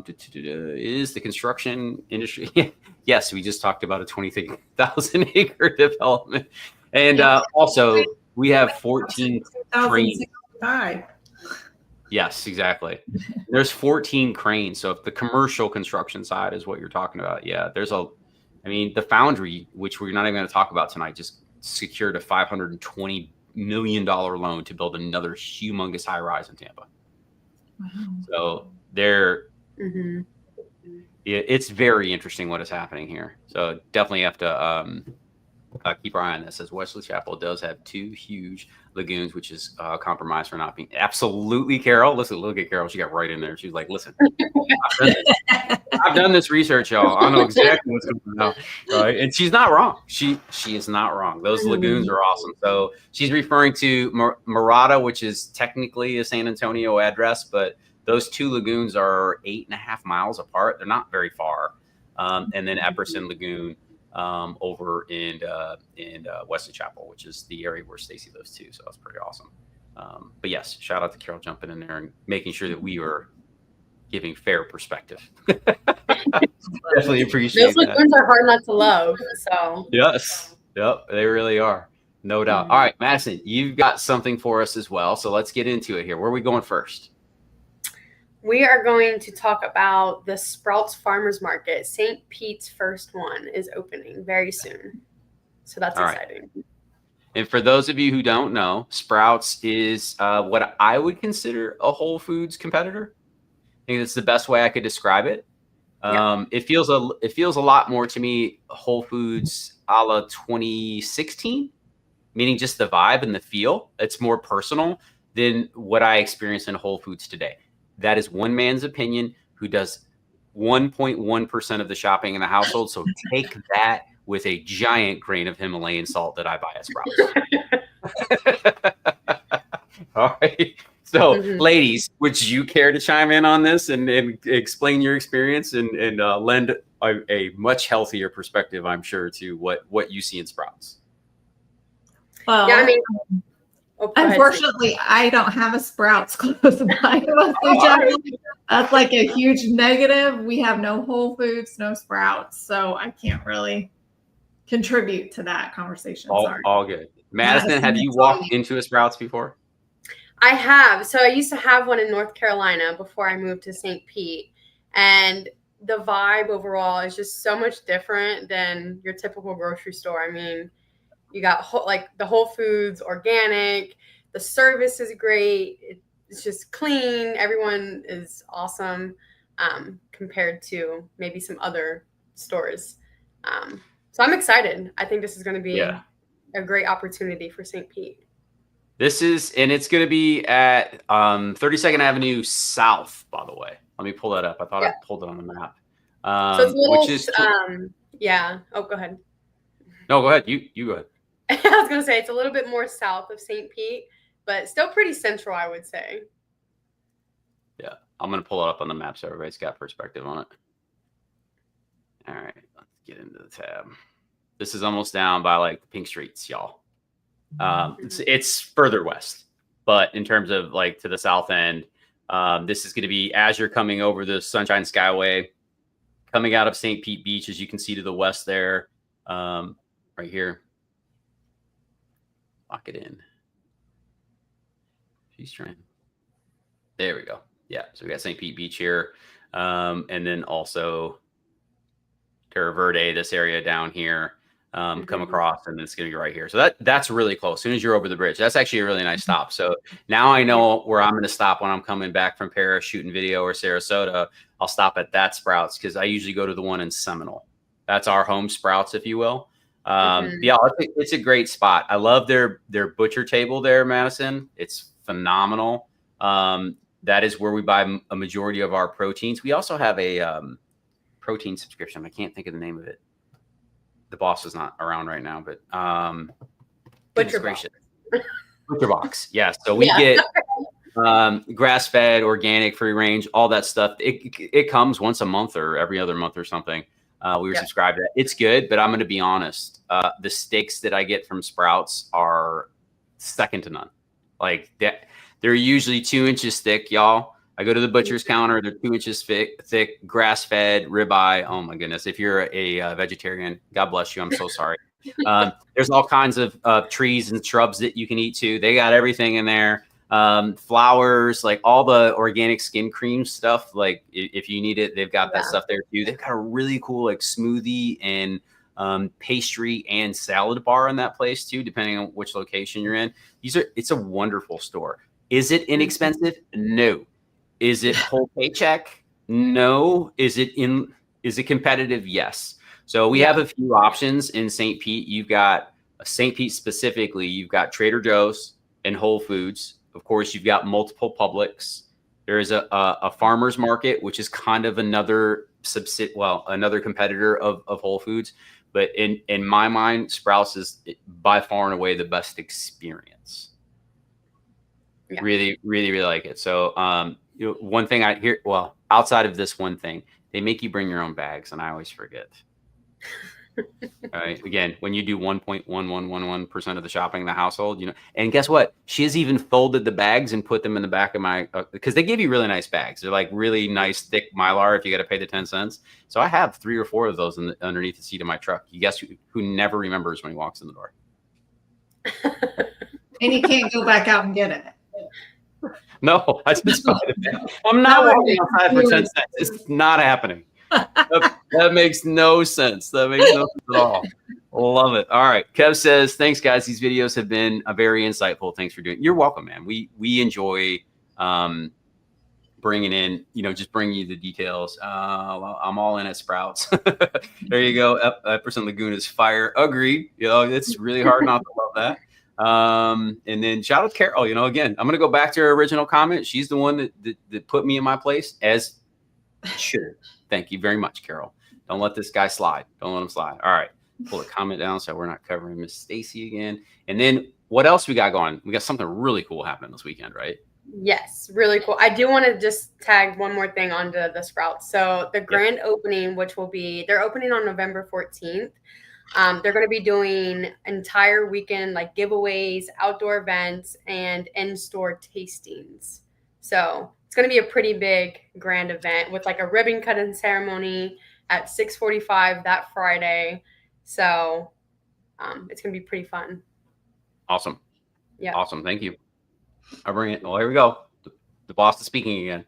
Is the construction industry? Yes, we just talked about a 23,000 acre development. And also, we have 14 cranes. Yes, exactly. There's 14 cranes. So if the commercial construction side is what you're talking about, yeah, the foundry, which we're not even going to talk about tonight, just secured a $520 million loan to build another humongous high rise in Tampa. Wow. So it's very interesting what is happening here. So definitely have to keep our eye on this, as Wesley Chapel does have two huge lagoons, which is compromised for not being absolutely. Carol, listen, look at Carol. She got right in there. She's like, listen, I've done this research, y'all. I know exactly what's going on. Right? And she's not wrong. She is not wrong. Those lagoons are awesome. So she's referring to Mirada, which is technically a San Antonio address, but those two lagoons are 8.5 miles apart. They're not very far. And then Epperson Lagoon over in Wesley Chapel, which is the area where Stacy lives too. So that's pretty awesome. But yes, shout out to Carol jumping in there and making sure that we are giving fair perspective. Definitely appreciate those lagoons are hard not to love. So yes, yep, they really are, no doubt. All right, Madison, you've got something for us as well. So let's get into it here. Where are we going first? We are going to talk about the Sprouts Farmers Market. St. Pete's first one is opening very soon. So that's exciting. Right. And for those of you who don't know, Sprouts is what I would consider a Whole Foods competitor. I think that's the best way I could describe it. It feels a lot more to me Whole Foods a la 2016, meaning just the vibe and the feel. It's more personal than what I experience in Whole Foods today. That is one man's opinion who does 1.1% of the shopping in the household. So take that with a giant grain of Himalayan salt that I buy at Sprouts. All right. So, ladies, would you care to chime in on this and explain your experience and lend a much healthier perspective, I'm sure, to what you see in Sprouts? Well, yeah, unfortunately, I don't have a Sprouts close by. That's like a huge negative. We have no Whole Foods, no Sprouts, so I can't really contribute to that conversation. All good. Madison, have you walked into a Sprouts before? I have. So I used to have one in North Carolina before I moved to St. Pete, and the vibe overall is just so much different than your typical grocery store. I mean, you got the Whole Foods, organic. The service is great. It's just clean. Everyone is awesome compared to maybe some other stores. So I'm excited. I think this is going to be a great opportunity for St. Pete. And it's going to be at 32nd Avenue South, by the way. Let me pull that up. I thought I pulled it on the map. So it's a little, which is yeah. Oh, go ahead. No, go ahead. You go ahead. I was going to say it's a little bit more south of St. Pete, but still pretty central, I would say. Yeah, I'm going to pull it up on the map so everybody's got perspective on it. All right, let's get into the tab. This is almost down by like the Pink Streets, y'all. It's further west, but in terms of like to the south end, this is going to be as you're coming over the Sunshine Skyway, coming out of St. Pete Beach, as you can see to the west there, right here. Lock it in. She's trying. There we go. Yeah, so we got St. Pete Beach here, and then also Terra Verde, this area down here. Come across, and it's going to be right here. So that's really close. As soon as you're over the bridge, that's actually a really nice stop. So now I know where I'm going to stop when I'm coming back from Paris shooting video or Sarasota. I'll stop at that Sprouts because I usually go to the one in Seminole. That's our home Sprouts, if you will. Yeah, it's a great spot. I love their butcher table there, Madison. It's phenomenal. That is where we buy a majority of our proteins. We also have a protein subscription. I can't think of the name of it. The boss is not around right now, but Butcher Box. Butcher Box. Yeah. So we get grass-fed, organic, free range, all that stuff. It comes once a month or every other month or something. We were subscribed to that. It's good, but I'm going to be honest. The steaks that I get from Sprouts are second to none. Like that, they're usually 2 inches thick, y'all. I go to the butcher's counter. They're 2 inches thick, grass-fed, ribeye. Oh my goodness! If you're a vegetarian, God bless you. I'm so sorry. There's all kinds of trees and shrubs that you can eat too. They got everything in there. Flowers, like all the organic skin cream stuff. Like if you need it, they've got that stuff there too. They've got a really cool like smoothie and pastry and salad bar in that place too, depending on which location you're in. It's a wonderful store. Is it inexpensive? No. Is it whole paycheck? No. Is it competitive? Yes. So we have a few options in St. Pete. You've got St. Pete specifically. You've got Trader Joe's and Whole Foods. Of course, you've got multiple Publix. There is a farmer's market, which is kind of another competitor of Whole Foods. But in my mind, Sprouts is by far and away the best experience. Yeah. Really, really, really like it. So one thing I hear, well, outside of this one thing, they make you bring your own bags, and I always forget. All right. Again, when you do 1.1111% of the shopping in the household, and guess what? She has even folded the bags and put them in the back of my, because they give you really nice bags. They're like really nice, thick Mylar if you got to pay the 10 cents. So I have 3 or 4 of those underneath the seat of my truck. You guess who never remembers when he walks in the door? And you can't go back out and get it. No, I just I'm not walking outside for 10 cents. It's not happening. That makes no sense. That makes no sense at all. Love it. All right. Kev says, thanks, guys. These videos have been very insightful. Thanks for doing it. You're welcome, man. We enjoy bringing in, just bringing you the details. Well, I'm all in at Sprouts. There you go. Epperson Lagoon is fire. Agreed. It's really hard not to love that. And then shout out to Carol. Again, I'm going to go back to her original comment. She's the one that put me in my place as should. Thank you very much, Carol. Don't let this guy slide. Don't let him slide. All right. Pull the comment down so we're not covering Miss Stacy again. And then what else we got going? We got something really cool happening this weekend, right? Yes, really cool. I do want to just tag one more thing onto the Sprouts. So the grand opening, which will be, they're opening on November 14th. They're going to be doing entire weekend, like giveaways, outdoor events, and in-store tastings. So it's going to be a pretty big grand event with like a ribbon cutting ceremony at 6:45 that Friday. So it's going to be pretty fun. Awesome. Yeah. Awesome. Thank you. I'll bring it. Well, here we go. The boss is speaking again.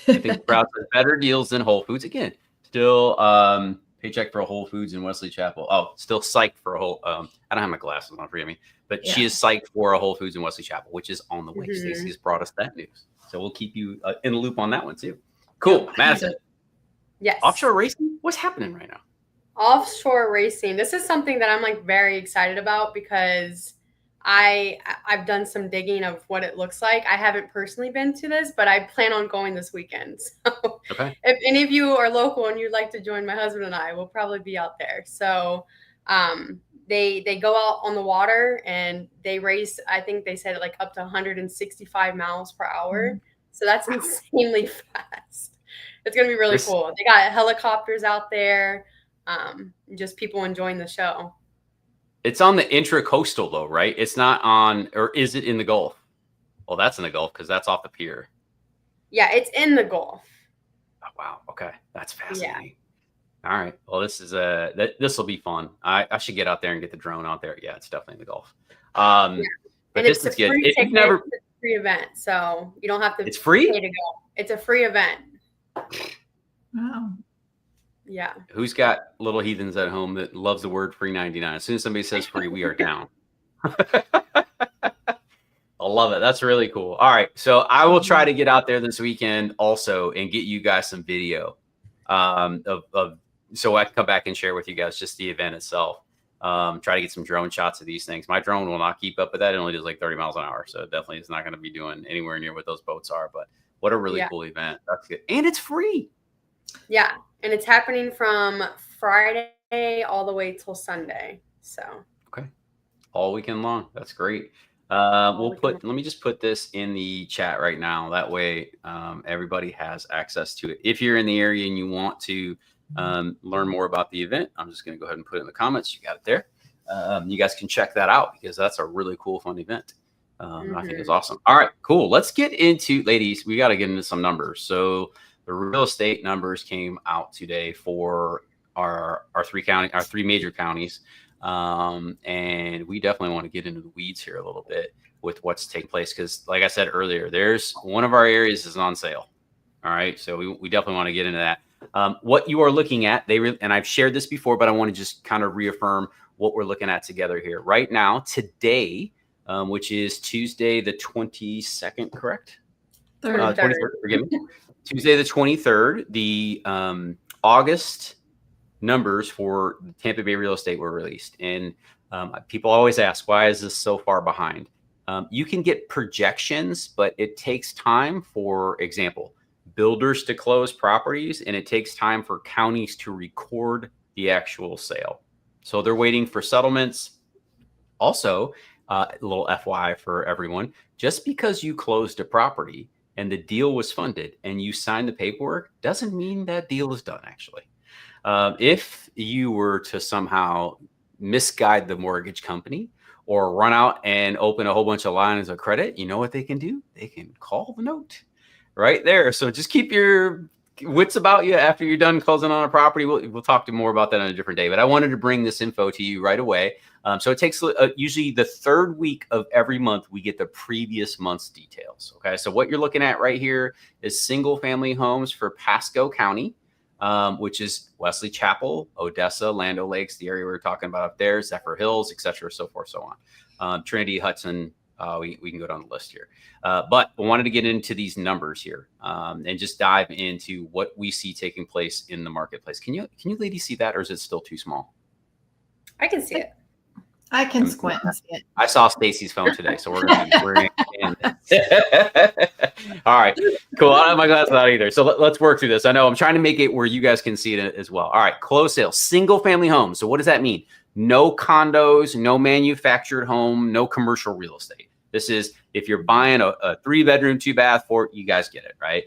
I think Sprouts has better deals than Whole Foods. Again, still paycheck for a Whole Foods in Wesley Chapel. Oh, still psyched for a whole. I don't have my glasses on, forgive me. But she is psyched for a Whole Foods in Wesley Chapel, which is on the way. Stacey has brought us that news. So we'll keep you in the loop on that one too. Cool. Madison. Yes. Offshore racing? What's happening right now? Offshore racing. This is something that I'm like very excited about because I've done some digging of what it looks like. I haven't personally been to this, but I plan on going this weekend. So Okay. if any of you are local and you'd like to join my husband and I, we'll probably be out there. So they go out on the water and they race, I think they said like up to 165 miles per hour. So that's insanely fast. It's going to be really cool. They got helicopters out there, just people enjoying the show. It's on the intra-coastal though, right? It's not on, or is it in the Gulf? Well, that's in the Gulf because that's off the pier. Yeah, it's in the Gulf. Oh, wow. Okay. That's fascinating. Yeah. All right. Well, this is this will be fun. I should get out there and get the drone out there. Yeah, it's definitely in the Gulf. Yeah. But and this is good. It's a free event, so you don't have to. It's free? Pay to go. It's a free event. Wow. Yeah. Who's got little heathens at home that loves the word free 99? As soon as somebody says free, we are down. I love it. That's really cool. All right. So I will try to get out there this weekend also and get you guys some video so I can come back and share with you guys just the event itself. Try to get some drone shots of these things. My drone will not keep up with that. It only does like 30 miles an hour. So it definitely is not going to be doing anywhere near what those boats are. But what a really cool event. That's good. And it's free. Yeah. And it's happening from Friday all the way till Sunday. So okay. All weekend long. That's great. Let me just put this in the chat right now. That way everybody has access to it. If you're in the area and you want to learn more about the event, I'm just going to go ahead and put it in the comments. You got it there. You guys can check that out because that's a really cool, fun event. I think it's awesome. All right, cool. Let's get into, ladies, we got to get into some numbers. So the real estate numbers came out today for our three major counties. And we definitely want to get into the weeds here a little bit with what's taking place. Cause like I said earlier, there's one of our areas is on sale. All right. So we definitely want to get into that. What you are looking at, and I've shared this before, but I want to just kind of reaffirm what we're looking at together here right now, today, which is Tuesday, the 22nd, correct? 23rd, forgive me. Tuesday, the 23rd, the August numbers for Tampa Bay real estate were released. And people always ask, why is this so far behind? You can get projections, but it takes time. For example, builders to close properties, and it takes time for counties to record the actual sale. So they're waiting for settlements. Also, a little FYI for everyone, just because you closed a property and the deal was funded and you signed the paperwork doesn't mean that deal is done, actually. If you were to somehow misguide the mortgage company or run out and open a whole bunch of lines of credit, you know what they can do? They can call the note right there. So just keep your wits about you after you're done closing on a property. We'll talk to more about that on a different day, but I wanted to bring this info to you right away. So it takes usually the third week of every month, we get the previous month's details. Okay. So what you're looking at right here is single family homes for Pasco County, which is Wesley Chapel, Odessa, Land O'Lakes, the area we were talking about up there, Zephyr Hills, et cetera, so forth, so on. Trinity, Hudson, we can go down the list here. But I wanted to get into these numbers here and just dive into what we see taking place in the marketplace. Can you ladies see that, or is it still too small? I can see it. I can squint and see it. I saw Stacy's phone today, so we're going to all right, cool. I don't have my glasses out either. So let's work through this. I know I'm trying to make it where you guys can see it as well. All right, closed sales, single family homes. So what does that mean? No condos, no manufactured home, no commercial real estate. This is if you're buying a 3-bedroom, 2-bath, you guys get it, right?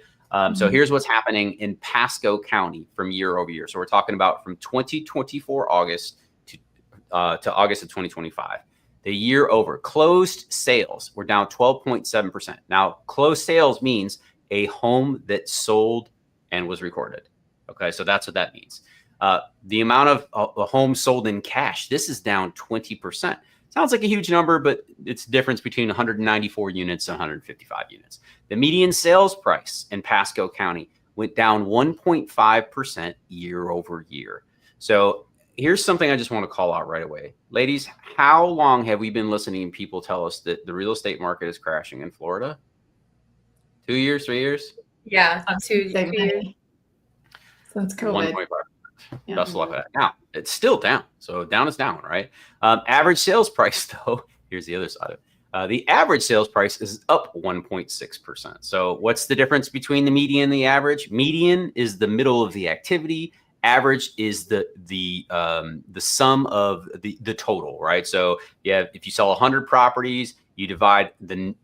So here's what's happening in Pasco County from year over year. So we're talking about from 2024 August to August of 2025. The year over, closed sales were down 12.7%. Now, closed sales means a home that sold and was recorded. Okay, so that's what that means. The amount of a home sold in cash, this is down 20%. Sounds like a huge number, but it's the difference between 194 units and 155 units. The median sales price in Pasco County went down 1.5% year over year. So here's something I just want to call out right away. Ladies, how long have we been listening to people tell us that the real estate market is crashing in Florida? 2 years, 3 years? Yeah, 2 years. Since COVID. 1.5%. Best of luck with that. Now, it's still down. So down is down, right? Average sales price, though, here's the other side of it. The average sales price is up 1.6%. So what's the difference between the median and the average? Median is the middle of the activity. Average is the sum of the total, right? So if you sell 100 properties, you divide the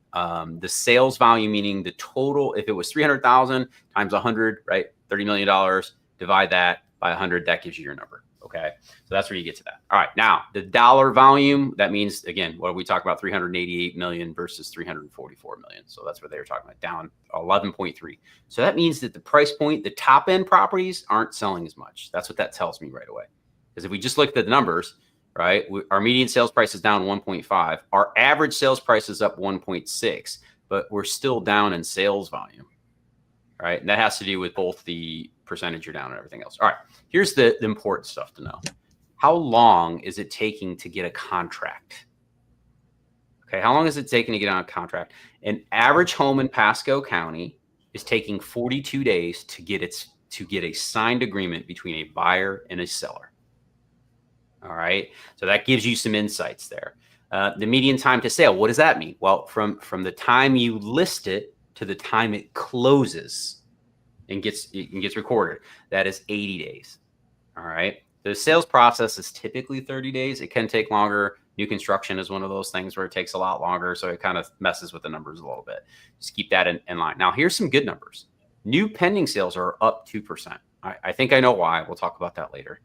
sales value, meaning the total. If it was 300,000 times 100, right, $30 million. Divide that by 100. That gives you your number. Okay, so that's where you get to that. All right, now the dollar volume, that means, again, what we talk about, 388 million versus 344 million. So that's what they were talking about, down 11.3. So that means that the price point, the top end properties aren't selling as much. That's what that tells me right away. Because if we just looked at the numbers, right, our median sales price is down 1.5. Our average sales price is up 1.6, but we're still down in sales volume, right? And that has to do with both the percentage you're down and everything else. All right, here's the important stuff to know. How long is it taking to get a contract? Okay, how long is it taking to get on a contract? An average home in Pasco County is taking 42 days to get a signed agreement between a buyer and a seller. All right, so that gives you some insights there. The median time to sale, what does that mean? Well, from the time you list it to the time it closes and gets recorded, that is 80 days. All right. The sales process is typically 30 days. It can take longer. New construction is one of those things where it takes a lot longer. So it kind of messes with the numbers a little bit. Just keep that in line. Now, here's some good numbers. New pending sales are up 2%. I think I know why. We'll talk about that later.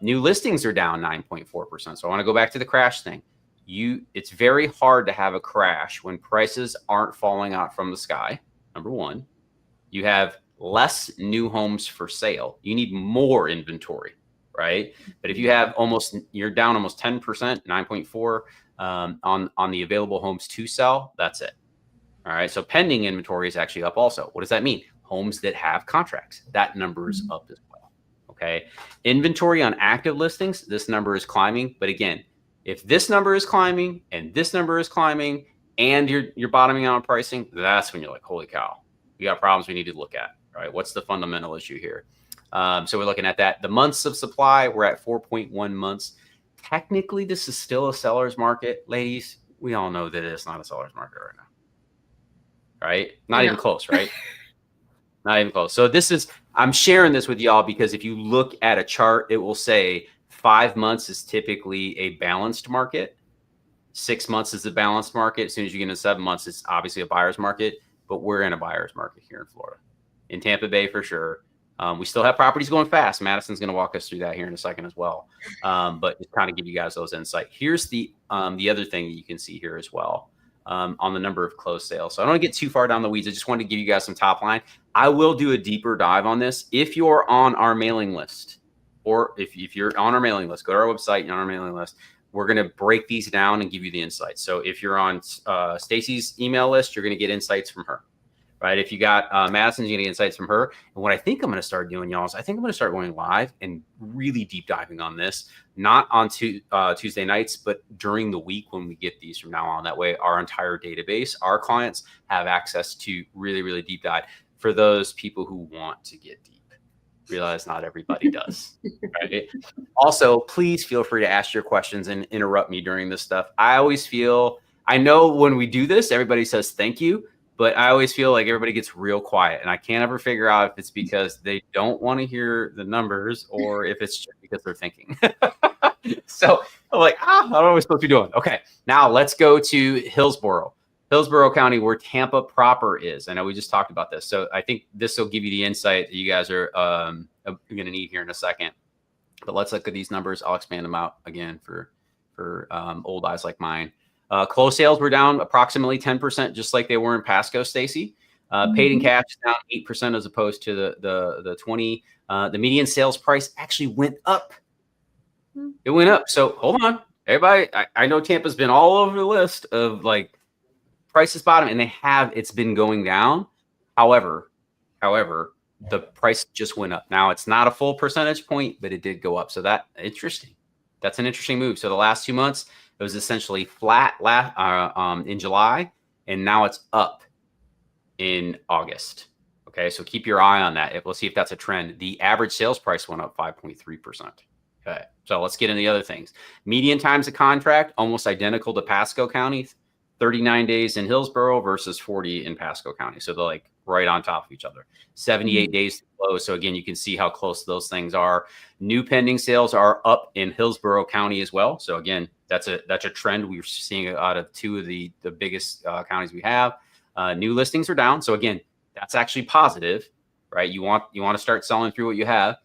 New listings are down 9.4%. So I want to go back to the crash thing. It's very hard to have a crash when prices aren't falling out from the sky. Number one, you have less new homes for sale. You need more inventory, right? But if you have you're down almost 10%, 9.4 on the available homes to sell, that's it. All right. So pending inventory is actually up also. What does that mean? Homes that have contracts, that number is up as well. Okay. Inventory on active listings, this number is climbing. But again, if this number is climbing and this number is climbing and you're bottoming out on pricing, that's when you're like, holy cow, we got problems we need to look at. Right? What's the fundamental issue here? So we're looking at that. The months of supply, we're at 4.1 months. Technically, this is still a seller's market. Ladies, we all know that it's not a seller's market right now. Right? Not even close, right? Not even close. So I'm sharing this with y'all because if you look at a chart, it will say 5 months is typically a balanced market. 6 months is a balanced market. As soon as you get into 7 months, it's obviously a buyer's market, but we're in a buyer's market here in Florida. In Tampa Bay for sure. We still have properties going fast. Madison's going to walk us through that here in a second as well. But just kind of give you guys those insights. Here's the other thing that you can see here as well on the number of closed sales. So I don't want to get too far down the weeds. I just wanted to give you guys some top line. I will do a deeper dive on this. If you're on our mailing list, or if you're on our mailing list, go to our website and on our mailing list. We're going to break these down and give you the insights. So if you're on Stacy's email list, you're going to get insights from her. Right. If you got Madison's, you're going to get insights from her. And what I think I'm going to start doing, y'all, is I think I'm going to start going live and really deep diving on this, not on Tuesday nights, but during the week when we get these from now on. That way, our entire database, our clients have access to really, really deep dive for those people who want to get deep. Realize not everybody does. Right? Also, please feel free to ask your questions and interrupt me during this stuff. I know when we do this, everybody says thank you. But I always feel like everybody gets real quiet, and I can't ever figure out if it's because they don't want to hear the numbers or if it's just because they're thinking. So I'm like, I don't know what we're supposed to be doing. Okay, now let's go to Hillsborough County, where Tampa proper is. I know we just talked about this, so I think this will give you the insight that you guys are going to need here in a second. But let's look at these numbers. I'll expand them out again for old eyes like mine. Closed sales were down approximately 10%, just like they were in Pasco, Stacy. Paid in cash is down 8% as opposed to the 20. The median sales price actually went up. It went up. So hold on, everybody. I know Tampa's been all over the list of like prices bottom, and it's been going down. However, the price just went up. Now it's not a full percentage point, but it did go up. So that's an interesting move. So the last 2 months, it was essentially flat in July, and now it's up in August. Okay, so keep your eye on that. We'll see if that's a trend. The average sales price went up 5.3%. Okay, so let's get into the other things. Median times of contract, almost identical to Pasco County, 39 days in Hillsborough versus 40 in Pasco County. So they're like right on top of each other. 78 days to close. So again, you can see how close those things are. New pending sales are up in Hillsborough County as well. So again, that's a trend we're seeing out of two of the biggest counties we have. New listings are down. So again, that's actually positive, right? You want to start selling through what you have.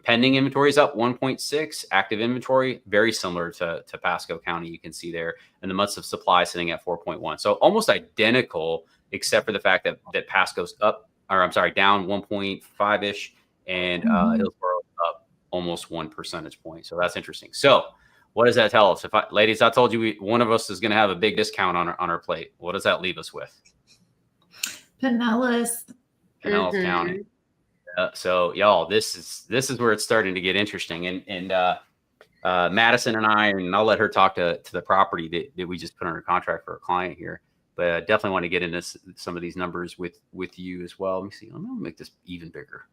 Pending inventory is up 1.6. Active inventory, very similar to Pasco County, you can see there. And the months of supply sitting at 4.1. So almost identical, except for the fact that Pasco's up, or I'm sorry, down 1.5-ish, and Hillsborough up almost 1 percentage point. So that's interesting. So what does that tell us? Ladies, I told you one of us is going to have a big discount on our plate. What does that leave us with? Pinellas County. So y'all, this is where it's starting to get interesting. And Madison and I, and I'll let her talk to the property that we just put under contract for a client here. But I definitely want to get into some of these numbers with you as well. Let me see. I'm going to make this even bigger.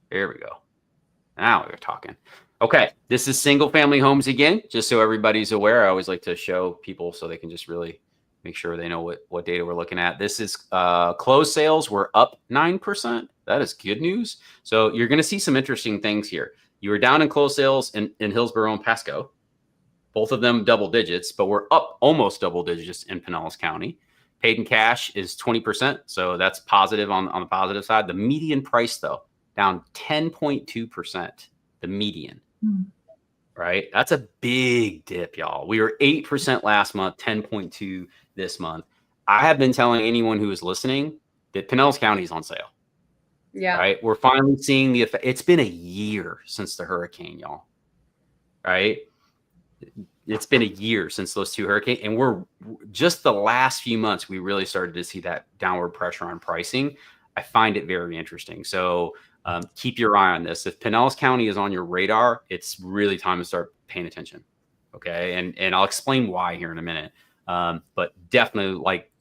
There we go. Now we're talking. Okay, this is single family homes again, just so everybody's aware. I always like to show people so they can just really make sure they know what data we're looking at. This is closed sales were up 9%. That is good news. So you're going to see some interesting things here. You were down in closed sales in Hillsborough and Pasco, both of them double digits, but we're up almost double digits in Pinellas County. Paid in cash is 20%. So that's positive on the positive side. The median price, though, down 10.2%, the median. Right? That's a big dip, y'all. We were 8% last month, 10.2 this month. I have been telling anyone who is listening that Pinellas County is on sale. Yeah. Right? We're finally seeing the effect. It's been a year since the hurricane, y'all. Right? It's been a year since those two hurricanes. And we're just the last few months, we really started to see that downward pressure on pricing. I find it very interesting. So keep your eye on this. If Pinellas County is on your radar, it's really time to start paying attention. Okay. And I'll explain why here in a minute. But definitely, like,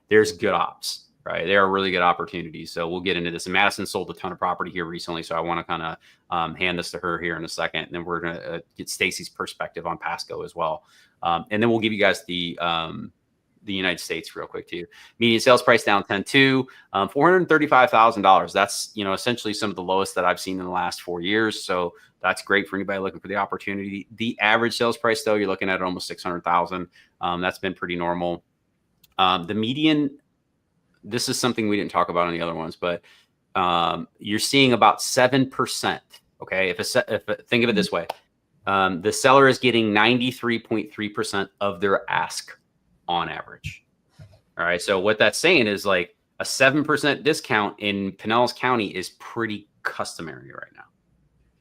there's good ops, right? There are really good opportunities. So we'll get into this. And Madison sold a ton of property here recently. So I want to kind of hand this to her here in a second. And then we're going to get Stacy's perspective on Pasco as well. And then we'll give you guys the United States real quick too. Median sales price down 10.2, $435,000. That's, essentially some of the lowest that I've seen in the last 4 years. So that's great for anybody looking for the opportunity. The average sales price, though, you're looking at almost 600,000. That's been pretty normal. The median, this is something we didn't talk about on the other ones, but you're seeing about 7%. Okay. Think of it this way. The seller is getting 93.3% of their ask on average. All right. So what that's saying is like a 7% discount in Pinellas County is pretty customary right now.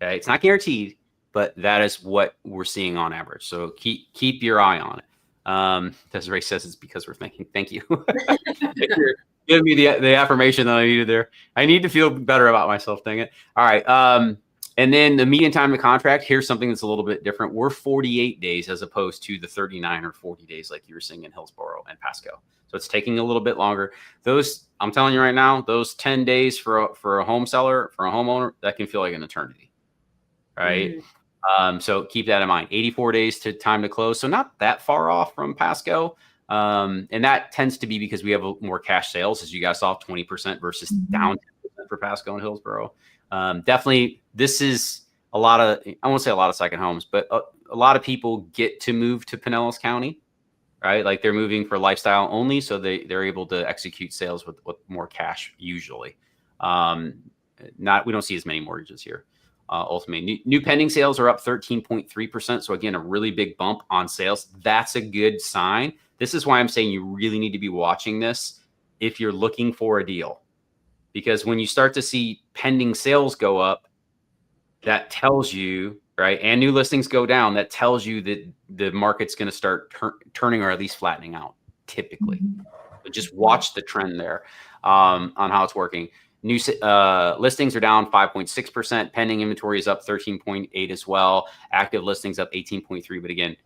Okay. It's not guaranteed, but that is what we're seeing on average. So keep your eye on it. Desiree says it's because we're thinking, thank you. You're giving me the affirmation that I needed there. I need to feel better about myself. Dang it. All right. And then the median time to contract, here's something that's a little bit different. We're 48 days as opposed to the 39 or 40 days like you were seeing in Hillsborough and Pasco. So it's taking a little bit longer. Those, I'm telling you right now, those 10 days for a home seller, for a homeowner, that can feel like an eternity, right? So keep that in mind. 84 days to time to close. So not that far off from Pasco. And that tends to be because we have more cash sales, as you guys saw, 20% versus down 10% for Pasco and Hillsborough. Definitely, this is a lot of, I won't say a lot of second homes, but a lot of people get to move to Pinellas County, right? Like they're moving for lifestyle only. So they're able to execute sales with more cash usually. We don't see as many mortgages here. Ultimately, new pending sales are up 13.3%. So again, a really big bump on sales. That's a good sign. This is why I'm saying you really need to be watching this if you're looking for a deal. Because when you start to see pending sales go up, that tells you, right, and new listings go down, that tells you that the market's going to start turning or at least flattening out, typically. But just watch the trend there on how it's working. New listings are down 5.6%. Pending inventory is up 13.8 as well. Active listings up 18.3. But again,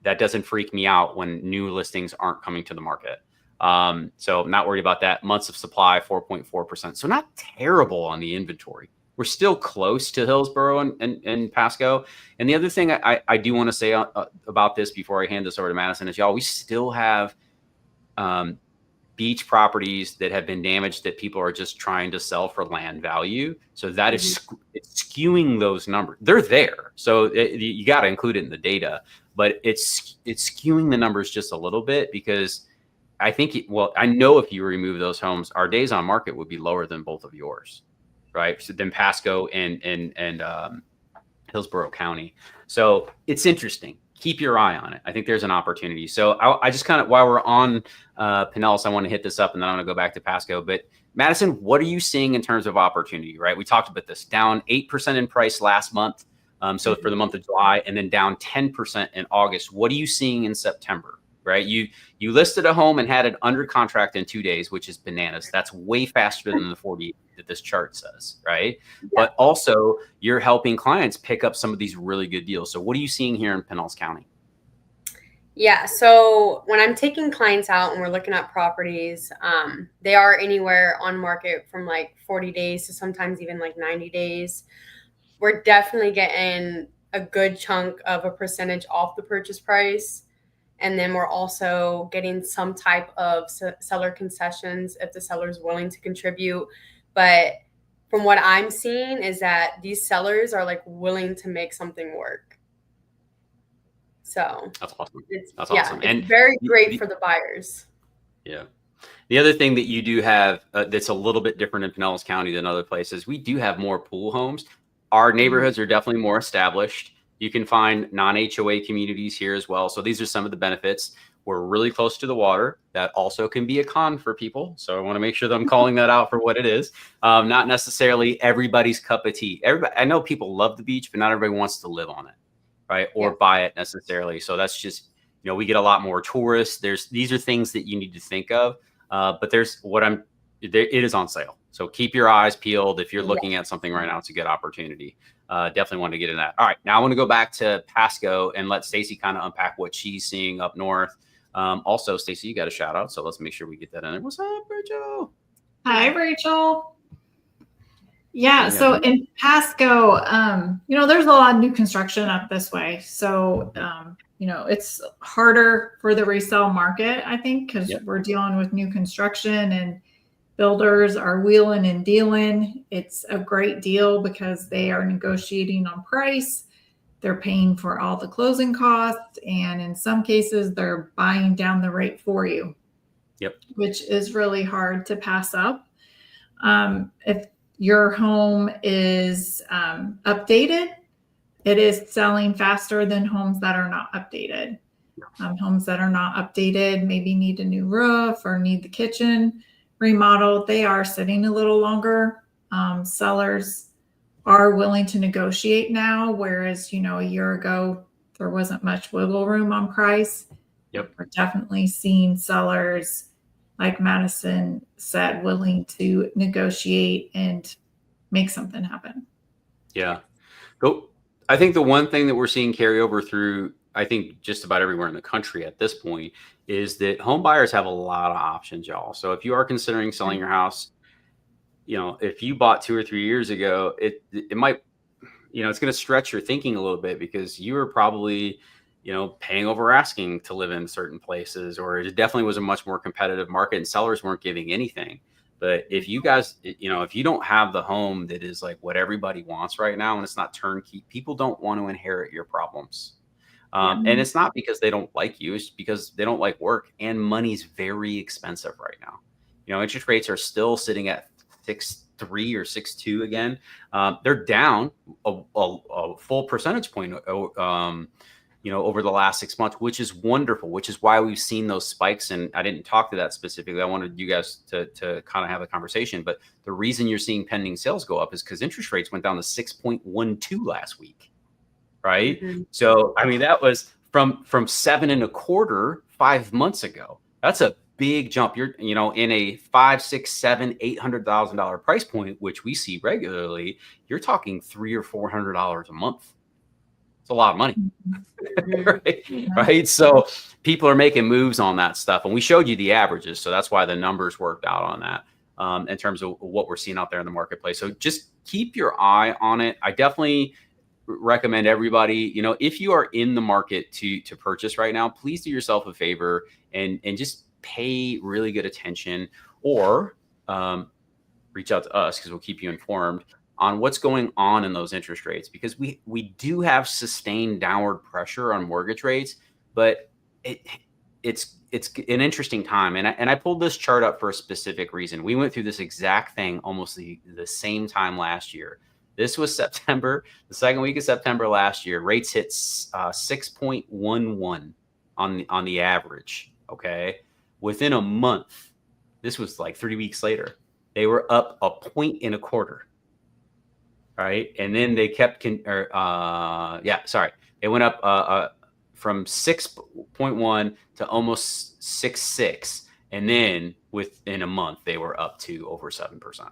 that doesn't freak me out when new listings aren't coming to the market. So I'm not worried about that. Months of supply, 4.4%. So not terrible on the inventory. we're still close to Hillsborough and Pasco. And the other thing I do want to say about this before I hand this over to Madison is, y'all, we still have beach properties that have been damaged that people are just trying to sell for land value. So that is it's skewing those numbers. They're there. So you got to include it in the data, but it's skewing the numbers just a little bit, because I think, I know if you remove those homes, our days on market would be lower than both of yours, right? So than Pasco and Hillsborough County. So it's interesting. Keep your eye on it. I think there's an opportunity. So I just kind of, while we're on Pinellas, I want to hit this up, and then I'm going to go back to Pasco. But Madison, what are you seeing in terms of opportunity, right? We talked about this, down 8% in price last month. So for the month of July, and then down 10% in August. What are you seeing in September? Right? You listed a home and had it under contract in 2 days, which is bananas. That's way faster than the 40 that this chart says, right? Yeah. But also you're helping clients pick up some of these really good deals. So what are you seeing here in Pinellas County? Yeah. So when I'm taking clients out and we're looking at properties, they are anywhere on market from like 40 days to sometimes even like 90 days. We're definitely getting a good chunk of a percentage off the purchase price. And then we're also getting some type of seller concessions if the seller is willing to contribute. But from what I'm seeing is that these sellers are like willing to make something work. So that's awesome. That's awesome. And very great for the buyers. Yeah. The other thing that you do have that's a little bit different in Pinellas County than other places, we do have more pool homes. Our neighborhoods are definitely more established. You can find non-HOA communities here as well. So these are some of the benefits. We're really close to the water. That also can be a con for people. So I want to make sure that I'm calling that out for what it is. Not necessarily everybody's cup of tea. I know people love the beach, but not everybody wants to live on it, right? Or buy it necessarily. So that's just, we get a lot more tourists. These are things that you need to think of. But it is on sale. So keep your eyes peeled. If you're looking at something right now, it's a good opportunity. Definitely want to get in that. All right. Now I want to go back to Pasco and let Stacy kind of unpack what she's seeing up north. Also, Stacy, you got a shout out. So let's make sure we get that in there. What's up, Rachel? Hi, Rachel. Yeah. So in Pasco, there's a lot of new construction up this way. So, it's harder for the resale market, I think, because we're dealing with new construction and builders are wheeling and dealing. It's a great deal because they are negotiating on price. They're paying for all the closing costs. And in some cases, they're buying down the rate for you, which is really hard to pass up. If your home is updated, it is selling faster than homes that are not updated. Homes that are not updated maybe need a new roof or need the kitchen remodeled. They are sitting a little longer. Sellers are willing to negotiate now, whereas, a year ago, there wasn't much wiggle room on price. We're definitely seeing sellers, like Madison said, willing to negotiate and make something happen. Yeah. I think the one thing that we're seeing carry over through, I think, just about everywhere in the country at this point is that home buyers have a lot of options, y'all. So if you are considering selling your house, if you bought 2 or 3 years ago, it might, it's going to stretch your thinking a little bit because you were probably, paying over asking to live in certain places, or it definitely was a much more competitive market and sellers weren't giving anything. But if you guys, if you don't have the home that is like what everybody wants right now, and it's not turnkey, people don't want to inherit your problems. And it's not because they don't like you, it's because they don't like work, and money's very expensive right now. Interest rates are still sitting at 6.3 or 6.2 again. They're down a full percentage point, over the last 6 months, which is wonderful, which is why we've seen those spikes. And I didn't talk to that specifically. I wanted you guys to kind of have a conversation, but the reason you're seeing pending sales go up is because interest rates went down to 6.12 last week. Right. So, I mean, that was from 7.25 5 months ago. That's a big jump. You're, in a $500,000, $600,000, $700,000, $800,000 price point, which we see regularly, you're talking $300 or $400 a month. It's a lot of money. Right. So people are making moves on that stuff. And we showed you the averages. So that's why the numbers worked out on that. in terms of what we're seeing out there in the marketplace. So just keep your eye on it. I definitely recommend everybody, you know, if you are in the market to purchase right now, please do yourself a favor and just pay really good attention, or reach out to us because we'll keep you informed on what's going on in those interest rates, because we do have sustained downward pressure on mortgage rates, but it's an interesting time. And I pulled this chart up for a specific reason. We went through this exact thing almost the same time last year. This was September, the second week of September last year. Rates hit 6.11 on the average. Okay, within a month, this was like 3 weeks later, they were up 1.25. Right, and then they kept they went up from 6.1 to almost 6.6, and then within a month they were up to over 7%.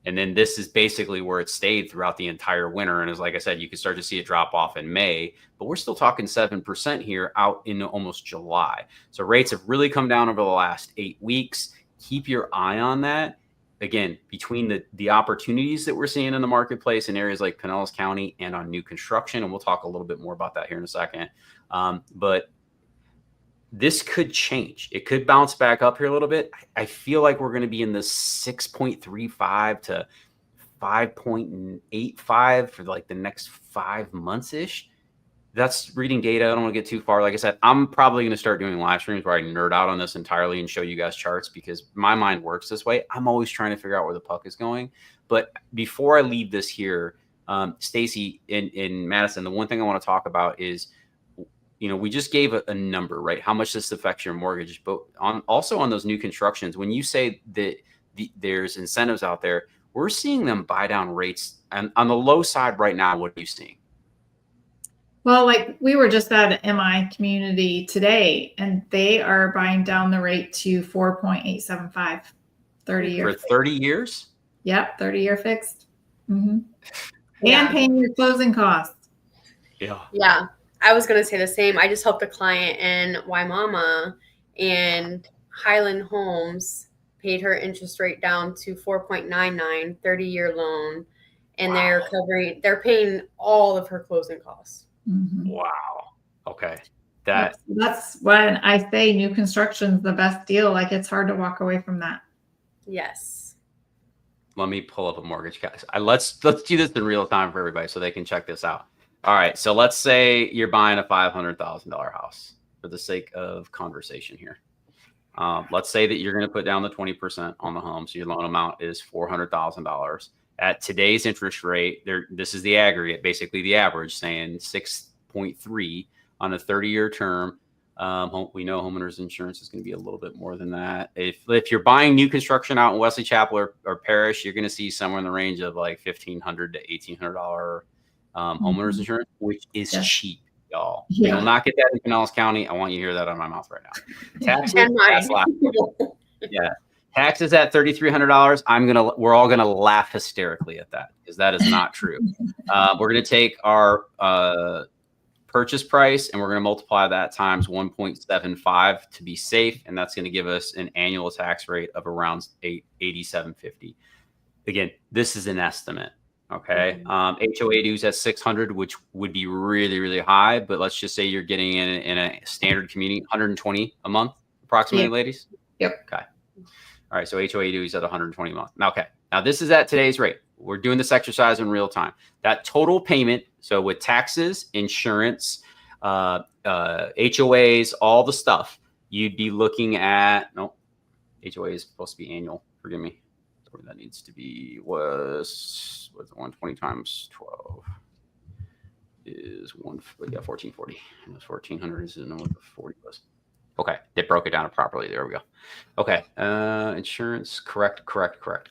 And then this is basically where it stayed throughout the entire winter. And as like I said, you can start to see it drop off in May, but we're still talking 7% here out in almost July. So rates have really come down over the last 8 weeks. Keep your eye on that. Again, between the opportunities that we're seeing in the marketplace in areas like Pinellas County and on new construction, and we'll talk a little bit more about that here in a second. But this could change. It could bounce back up here a little bit. I feel like we're going to be in the 6.35 to 5.85 for like the next 5 months-ish. That's reading data. I don't want to get too far. Like I said, I'm probably going to start doing live streams where I nerd out on this entirely and show you guys charts, because my mind works this way. I'm always trying to figure out where the puck is going. But before I leave this here, Stacy, in Madison, the one thing I want to talk about is, you know, we just gave a number, right? How much this affects your mortgage, but also on those new constructions, when you say that there's incentives out there, we're seeing them buy down rates. And on the low side right now, what are you seeing? Well, like we were just at an MI community today, and they are buying down the rate to 4.875, 30 years. For 30 years? Yep, 30-year fixed. Mm-hmm. Yeah. And paying your closing costs. Yeah. Yeah. I was going to say the same. I just helped a client in Waimama, and Highland Homes paid her interest rate down to 4.99, 30-year loan. And Wow. they're paying all of her closing costs. Mm-hmm. Wow. Okay. That's when I say new construction's the best deal. Like, it's hard to walk away from that. Yes. Let me pull up a mortgage case. Let's do this in real time for everybody so they can check this out. All right. So let's say you're buying a $500,000 house for the sake of conversation here. Let's say that you're going to put down the 20% on the home. So your loan amount is $400,000. At today's interest rate, this is the aggregate, basically the average, saying 6.3 on a 30-year term. We know homeowners insurance is going to be a little bit more than that. If you're buying new construction out in Wesley Chapel or Parish, you're going to see somewhere in the range of like $1,500 to $1,800 homeowners insurance, which is cheap, y'all. Yeah. You will not get that in Pinellas County. I want you to hear that out of my mouth right now. Taxes, that's laughable. Yeah. Taxes at $3,300. We're all gonna laugh hysterically at that, because that is not true. We're gonna take our purchase price and we're gonna multiply that times 1.75 to be safe, and that's gonna give us an annual tax rate of around $87.50. Again, this is an estimate. Okay. HOA dues at $600, which would be really, really high, but let's just say you're getting in a standard community, $120 a month, approximately, ladies. Yep. Okay. All right. So HOA dues at $120 a month. Okay. Now this is at today's rate. We're doing this exercise in real time. That total payment, so with taxes, insurance, HOAs, all the stuff, you'd be looking at, no, HOA is supposed to be annual. Forgive me. Where that needs to be was 120 times 12 is 1440. And this 1400 is the number what the 40 was. Okay, they broke it down properly. There we go. Okay, insurance, correct.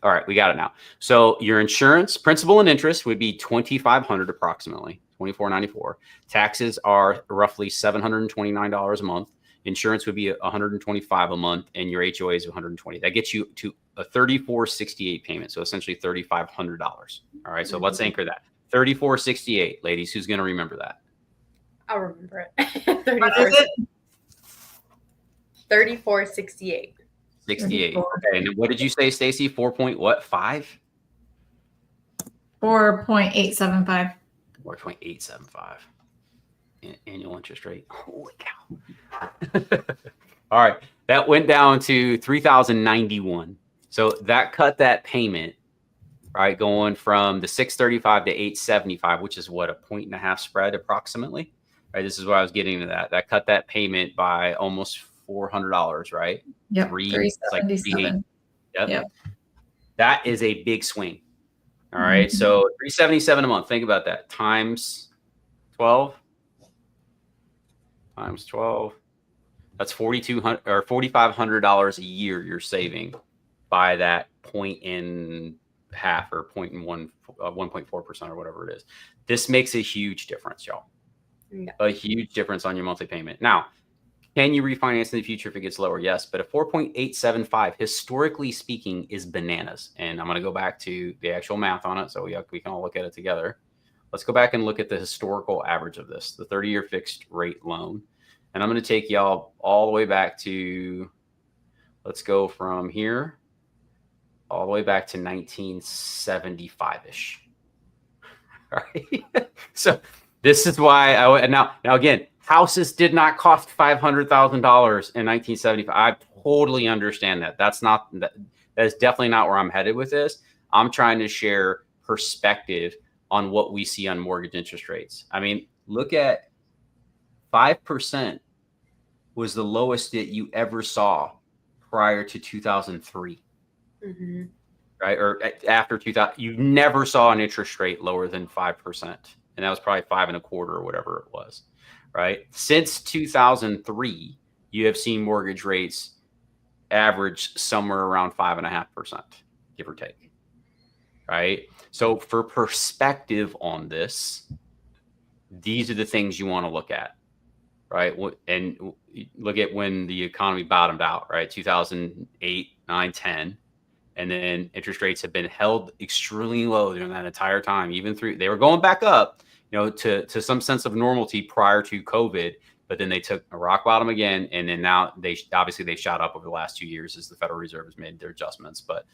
All right, we got it now. So your insurance, principal and interest would be $2,500 approximately, $2,494. Taxes are roughly $729 a month. Insurance would be $125 a month, and your HOA is $120. That gets you to a $34.68 payment, so essentially $3,500. All right, so let's anchor that. $34.68, ladies. Who's going to remember that? I'll remember it. What is it? $34.68. 68. Okay. And what did you say, Stacy? 4.5? 4.875. 4.875 annual interest rate. Holy cow. All right. That went down to 3,091. So that cut that payment, right, going from the 635 to 875, which is what, a 1.5 spread approximately. Right. This is what I was getting to that. That cut that payment by almost $400, right? Yep. 377. Yep. That is a big swing. All right. So 377 a month. Think about that. Times 12. Times 12. That's $4,200 or $4,500 a year you're saving by that 1.5 or 1.4% or whatever it is. This makes a huge difference, y'all. Yeah. A huge difference on your monthly payment. Now, can you refinance in the future if it gets lower? Yes, but a 4.875, historically speaking, is bananas. And I'm going to go back to the actual math on it so we can all look at it together. Let's go back and look at the historical average of this, the 30-year fixed rate loan. And I'm going to take y'all all the way back to, let's go from here all the way back to 1975-ish. All right. So this is why now again, houses did not cost $500,000 in 1975. I totally understand that. That is definitely not where I'm headed with this. I'm trying to share perspective on what we see on mortgage interest rates. I mean, look at 5% was the lowest that you ever saw prior to 2003. Mm-hmm. Right? Or after 2000, you never saw an interest rate lower than 5%. And that was probably 5.25 or whatever it was. Right? Since 2003, you have seen mortgage rates average somewhere around 5.5%, give or take. Right? So for perspective on this, these are the things you want to look at. Right. And look at when the economy bottomed out, right? 2008, 9, 10. And then interest rates have been held extremely low during that entire time, even through, they were going back up, to some sense of normalcy prior to COVID, but then they took a rock bottom again. And then now they shot up over the last 2 years as the Federal Reserve has made their adjustments. But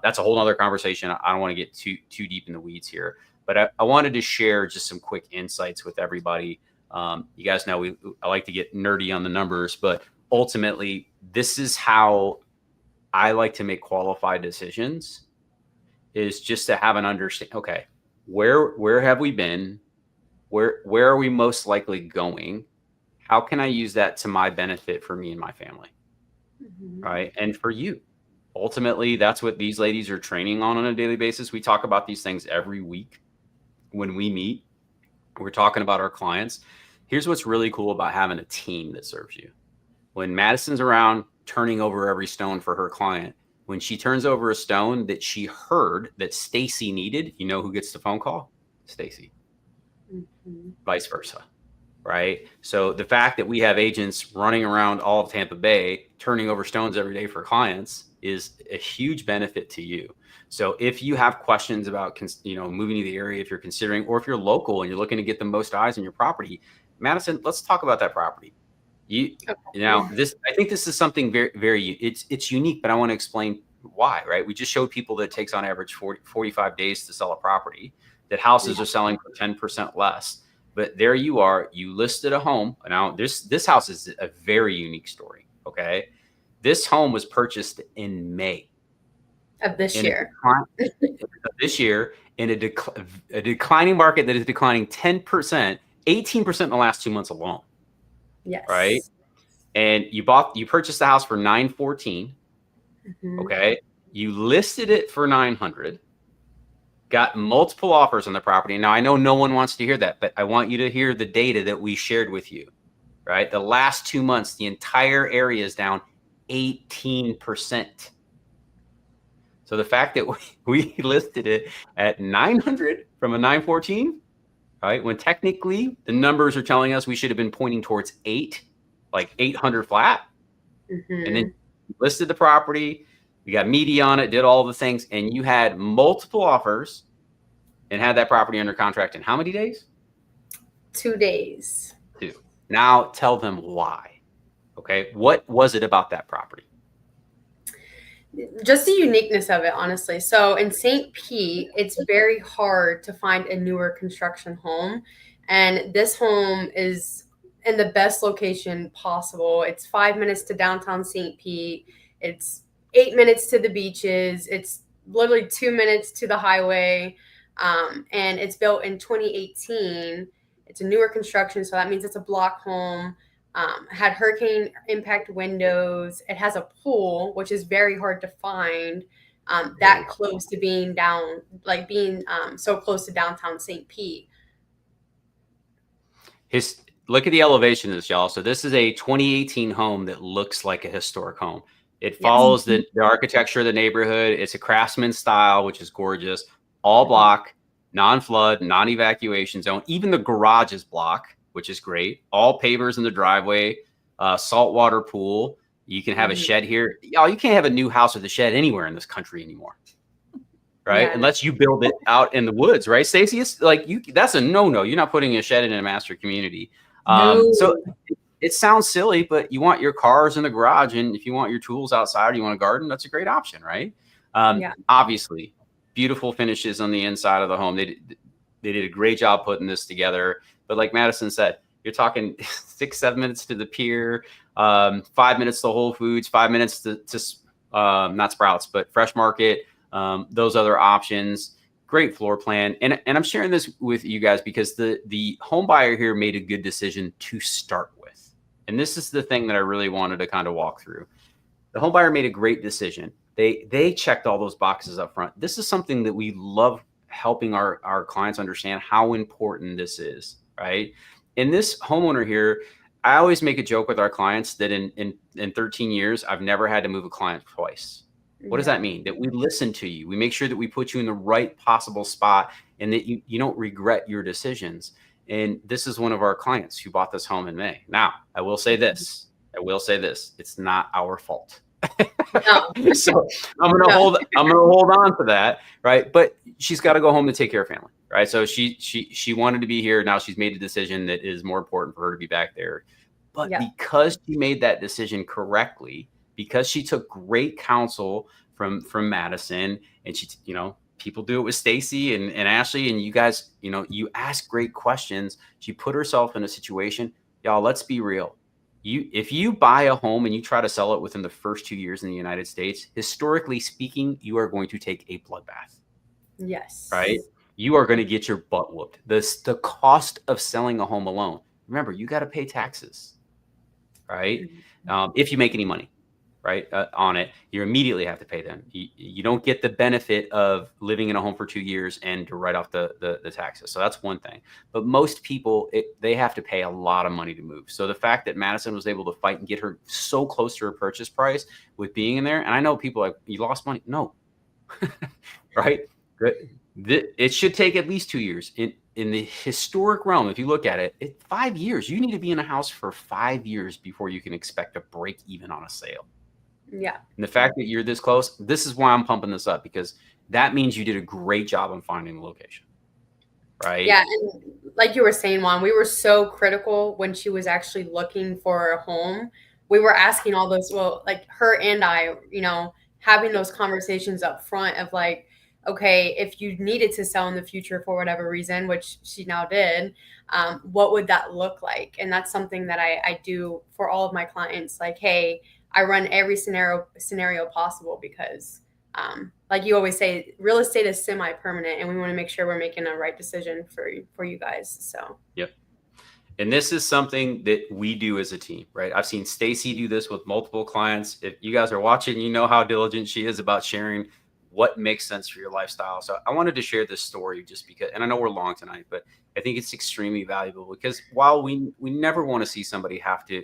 that's a whole nother conversation. I don't want to get too deep in the weeds here, but I wanted to share just some quick insights with everybody. You guys know I like to get nerdy on the numbers, but ultimately, this is how I like to make qualified decisions, is just to have an understanding. Okay, where have we been? Where are we most likely going? How can I use that to my benefit for me and my family? Mm-hmm. Right, and for you. Ultimately, that's what these ladies are training on a daily basis. We talk about these things every week when we meet. We're talking about our clients. Here's what's really cool about having a team that serves you. When Madison's around turning over every stone for her client, when she turns over a stone that she heard that Stacy needed, you know who gets the phone call? Stacy. Mm-hmm. Vice versa. Right? So the fact that we have agents running around all of Tampa Bay turning over stones every day for clients is a huge benefit to you. So if you have questions about, moving to the area, if you're considering, or if you're local and you're looking to get the most eyes on your property, Madison, let's talk about that property. I think this is something very, very, it's unique, but I want to explain why, right? We just showed people that it takes on average 45 days to sell a property, that houses are selling for 10% less. But there you are, you listed a home. Now this house is a very unique story. Okay. This home was purchased in May of this year. In a declining market that is declining 10%, 18% in the last 2 months alone. Yes. Right. And you purchased the house for $914. Mm-hmm. Okay. You listed it for $900. Got multiple offers on the property. Now I know no one wants to hear that, but I want you to hear the data that we shared with you. Right. The last 2 months, the entire area is down 18%. So the fact that we listed it at 900 from a 914, right? When technically the numbers are telling us we should have been pointing towards 800 flat. Mm-hmm. And then you listed the property, you got media on it, did all the things, and you had multiple offers and had that property under contract in how many days? 2 days. 2. Now tell them why. Okay. What was it about that property? Just the uniqueness of it, honestly. So in St. Pete, it's very hard to find a newer construction home. And this home is in the best location possible. It's 5 minutes to downtown St. Pete. It's 8 minutes to the beaches. It's literally 2 minutes to the highway. And it's built in 2018. It's a newer construction, so that means it's a block home. Had hurricane impact windows. It has a pool, which is very hard to find. That close to being down, like being so close to downtown St. Pete. Look at the elevation of this, y'all. So this is a 2018 home that looks like a historic home. It follows the architecture of the neighborhood. It's a craftsman style, which is gorgeous. All block, non-flood, non-evacuation zone. Even the garage is block, which is great. All pavers in the driveway, saltwater pool. You can have a shed here. Y'all, you can't have a new house with a shed anywhere in this country anymore, right? Yeah. Unless you build it out in the woods, right, Stacey? It's like that's a no-no. You're not putting a shed in a master community. No. So it sounds silly, but you want your cars in the garage, and if you want your tools outside, or you want a garden, that's a great option, right? Obviously, beautiful finishes on the inside of the home. They did a great job putting this together. But like Madison said, you're talking 6-7 minutes to the pier, 5 minutes to Whole Foods, 5 minutes to not Sprouts, but Fresh Market, those other options. Great floor plan. And I'm sharing this with you guys because the home buyer here made a good decision to start with. And this is the thing that I really wanted to kind of walk through. The home buyer made a great decision. They checked all those boxes up front. This is something that we love helping our clients understand how important this is, right? And this homeowner here, I always make a joke with our clients that in 13 years, I've never had to move a client twice. What does that mean? That we listen to you. We make sure that we put you in the right possible spot and that you don't regret your decisions. And this is one of our clients who bought this home in May. Now, I will say this. It's not our fault. No. So I'm gonna hold on to that, right? But she's got to go home to take care of family, right? So she wanted to be here. Now she's made a decision that is more important for her to be back there. But because she made that decision correctly, because she took great counsel from Madison, and she, people do it with Stacey and Ashley, and you guys, you ask great questions. She put herself in a situation. Y'all, let's be real. If you buy a home and you try to sell it within the first 2 years in the United States, historically speaking, you are going to take a bloodbath. Yes. Right? You are going to get your butt whooped. The cost of selling a home alone. Remember, you got to pay taxes, right? If you make any money, right, on it, you immediately have to pay them. You don't get the benefit of living in a home for 2 years and to write off the taxes. So that's one thing. But most people, they have to pay a lot of money to move. So the fact that Madison was able to fight and get her so close to her purchase price with being in there, and I know people like, you lost money. No, right? It should take at least 2 years. In the historic realm, if you look at it, 5 years. You need to be in a house for 5 years before you can expect a break even on a sale. Yeah. And the fact that you're this close, this is why I'm pumping this up, because that means you did a great job on finding the location. Right. Yeah. And like you were saying, Juan, we were so critical when she was actually looking for a home. We were asking all those, like her and I, having those conversations up front of like, okay, if you needed to sell in the future for whatever reason, which she now did, what would that look like? And that's something that I do for all of my clients. Like, hey, I run every scenario possible because, like you always say, real estate is semi-permanent, and we want to make sure we're making a right decision for you guys. So. Yep. And this is something that we do as a team, right? I've seen Stacey do this with multiple clients. If you guys are watching, you know how diligent she is about sharing what makes sense for your lifestyle. So I wanted to share this story just because, and I know we're long tonight, but I think it's extremely valuable because while we never want to see somebody have to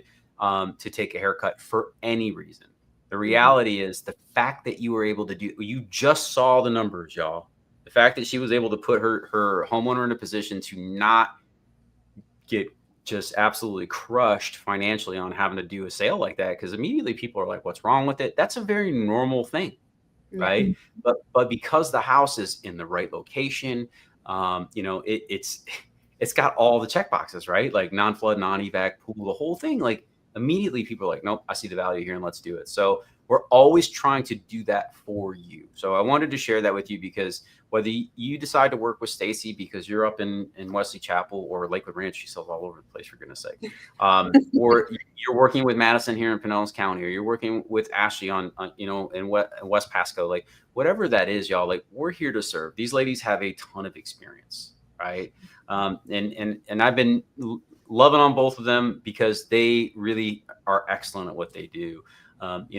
take a haircut for any reason, the reality is the fact that you were able to you just saw the numbers, y'all. The fact that she was able to put her homeowner in a position to not get just absolutely crushed financially on having to do a sale like that, because immediately people are like, what's wrong with it? That's a very normal thing. Right. But because the house is in the right location, it's got all the check boxes, right? Like non-flood, non-evac pool, the whole thing. Like immediately people are like, nope, I see the value here and let's do it. So we're always trying to do that for you. So I wanted to share that with you, because whether you decide to work with Stacy because you're up in Wesley Chapel or Lakewood Ranch, she sells all over the place, for goodness sake, or you're working with Madison here in Pinellas County, or you're working with Ashley on in West Pasco, like whatever that is, y'all, like we're here to serve. These ladies have a ton of experience, right? And I've been loving on both of them because they really are excellent at what they do.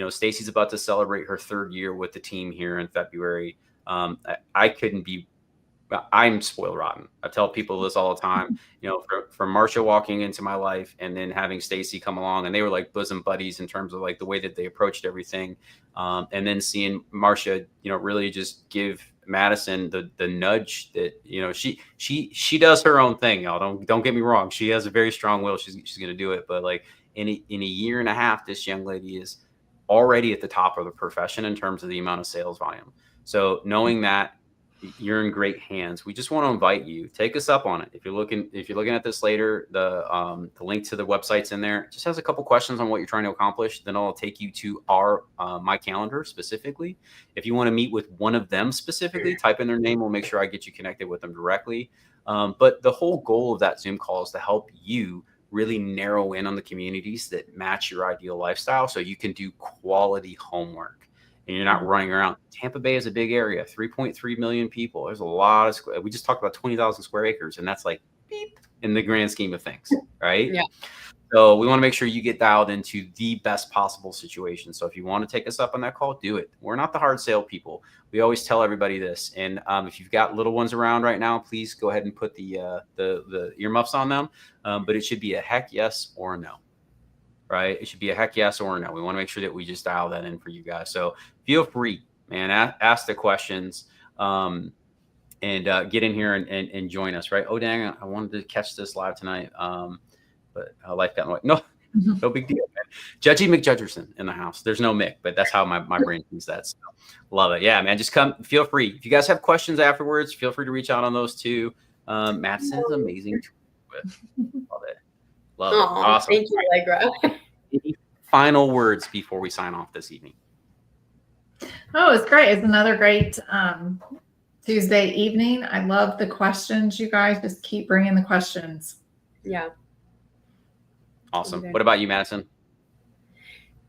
Stacy's about to celebrate her 3rd year with the team here in February. I couldn't be, I'm spoiled rotten. I tell people this all the time, from Marcia walking into my life and then having Stacy come along, and they were like bosom buddies in terms of like the way that they approached everything. And then seeing Marcia, really just give Madison the nudge that, she does her own thing. Y'all don't get me wrong. She has a very strong will. She's going to do it. But like in a year and a half, this young lady is already at the top of the profession in terms of the amount of sales volume. So knowing that you're in great hands, we just want to invite you, take us up on it. If you're looking at this later, the link to the website's in there. It just has a couple questions on what you're trying to accomplish. Then I'll take you to our my calendar specifically. If you want to meet with one of them specifically, type in their name. We'll make sure I get you connected with them directly. But the whole goal of that Zoom call is to help you really narrow in on the communities that match your ideal lifestyle, so you can do quality homework and you're not running around. Tampa Bay is a big area, 3.3 million people. There's a lot of we just talked about 20,000 square acres, and that's like beep in the grand scheme of things, right? Yeah. So we want to make sure you get dialed into the best possible situation. So if you want to take us up on that call, do it. We're not the hard sale people. We always tell everybody this. And if you've got little ones around right now, please go ahead and put the earmuffs on them. But it should be a heck yes or a no, right? It should be a heck yes or a no. We want to make sure that we just dial that in for you guys. So feel free, man, ask the questions and get in here and join us, right? Oh, dang, I wanted to catch this live tonight. But life got in the way. No big deal, man. Judgy McJudgerson in the house. There's no Mick, but that's how my brain thinks that. So love it. Yeah, man. Just come. Feel free. If you guys have questions afterwards, feel free to reach out on those too. Madison is amazing. Love it. Love it. Awesome. Thank you, Allegra. Any final words before we sign off this evening? Oh, it's great. It's another great Tuesday evening. I love the questions, you guys. Just keep bringing the questions. Yeah. Awesome. Okay. What about you, Madison?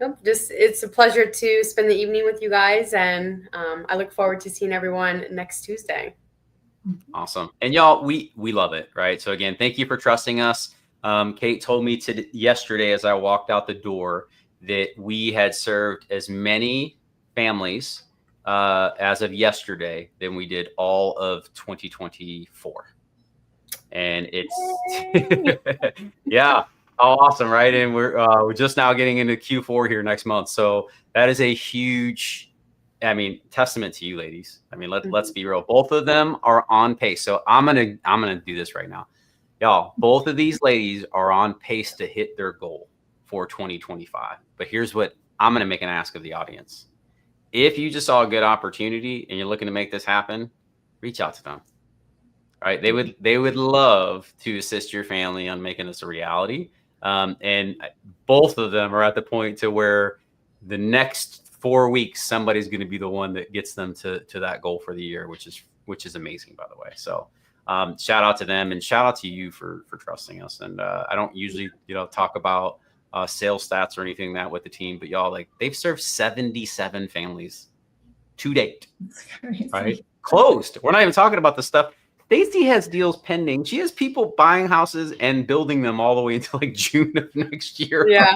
Nope, it's a pleasure to spend the evening with you guys, and I look forward to seeing everyone next Tuesday. Awesome. And y'all, we love it, right? So again, thank you for trusting us. Kate told me yesterday as I walked out the door that we had served as many families as of yesterday than we did all of 2024. And it's yeah. Oh, awesome, right? And we're just now getting into Q4 here next month. So that is a huge, testament to you ladies. Let's be real. Both of them are on pace. So I'm gonna do this right now. Y'all, both of these ladies are on pace to hit their goal for 2025. But here's what I'm gonna make an ask of the audience. If you just saw a good opportunity and you're looking to make this happen, reach out to them. All right? They would love to assist your family on making this a reality. And both of them are at the point to where the next 4 weeks, somebody's going to be the one that gets them to that goal for the year, which is amazing, by the way. So shout out to them and shout out to you for trusting us. And I don't usually, talk about sales stats or anything that with the team, but y'all, like, they've served 77 families to date, right? Closed. We're not even talking about the stuff. Stacy has deals pending. She has people buying houses and building them all the way until like June of next year. Yeah.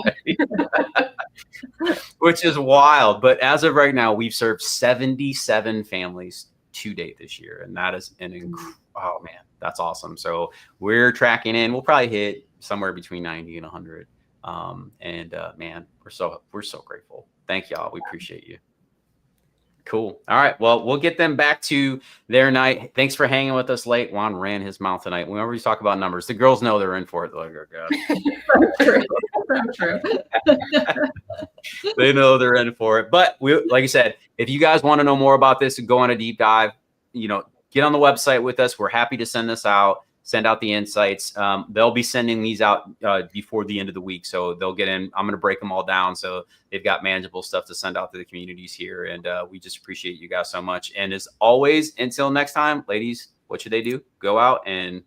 Which is wild. But as of right now, we've served 77 families to date this year. And that is oh man, that's awesome. So we're tracking in. We'll probably hit somewhere between 90 and 100. Man, we're so grateful. Thank y'all. We appreciate you. Cool. All right. Well, we'll get them back to their night. Thanks for hanging with us late. Juan ran his mouth tonight. Whenever we talk about numbers, the girls know they're in for it. Like, oh, God. True. They know they're in for it. But like I said, if you guys want to know more about this and go on a deep dive, get on the website with us. We're happy to send this out. send out the insights. They'll be sending these out before the end of the week. So they'll get in. I'm going to break them all down. So they've got manageable stuff to send out to the communities here. And we just appreciate you guys so much. And as always, until next time, ladies, what should they do? Go out and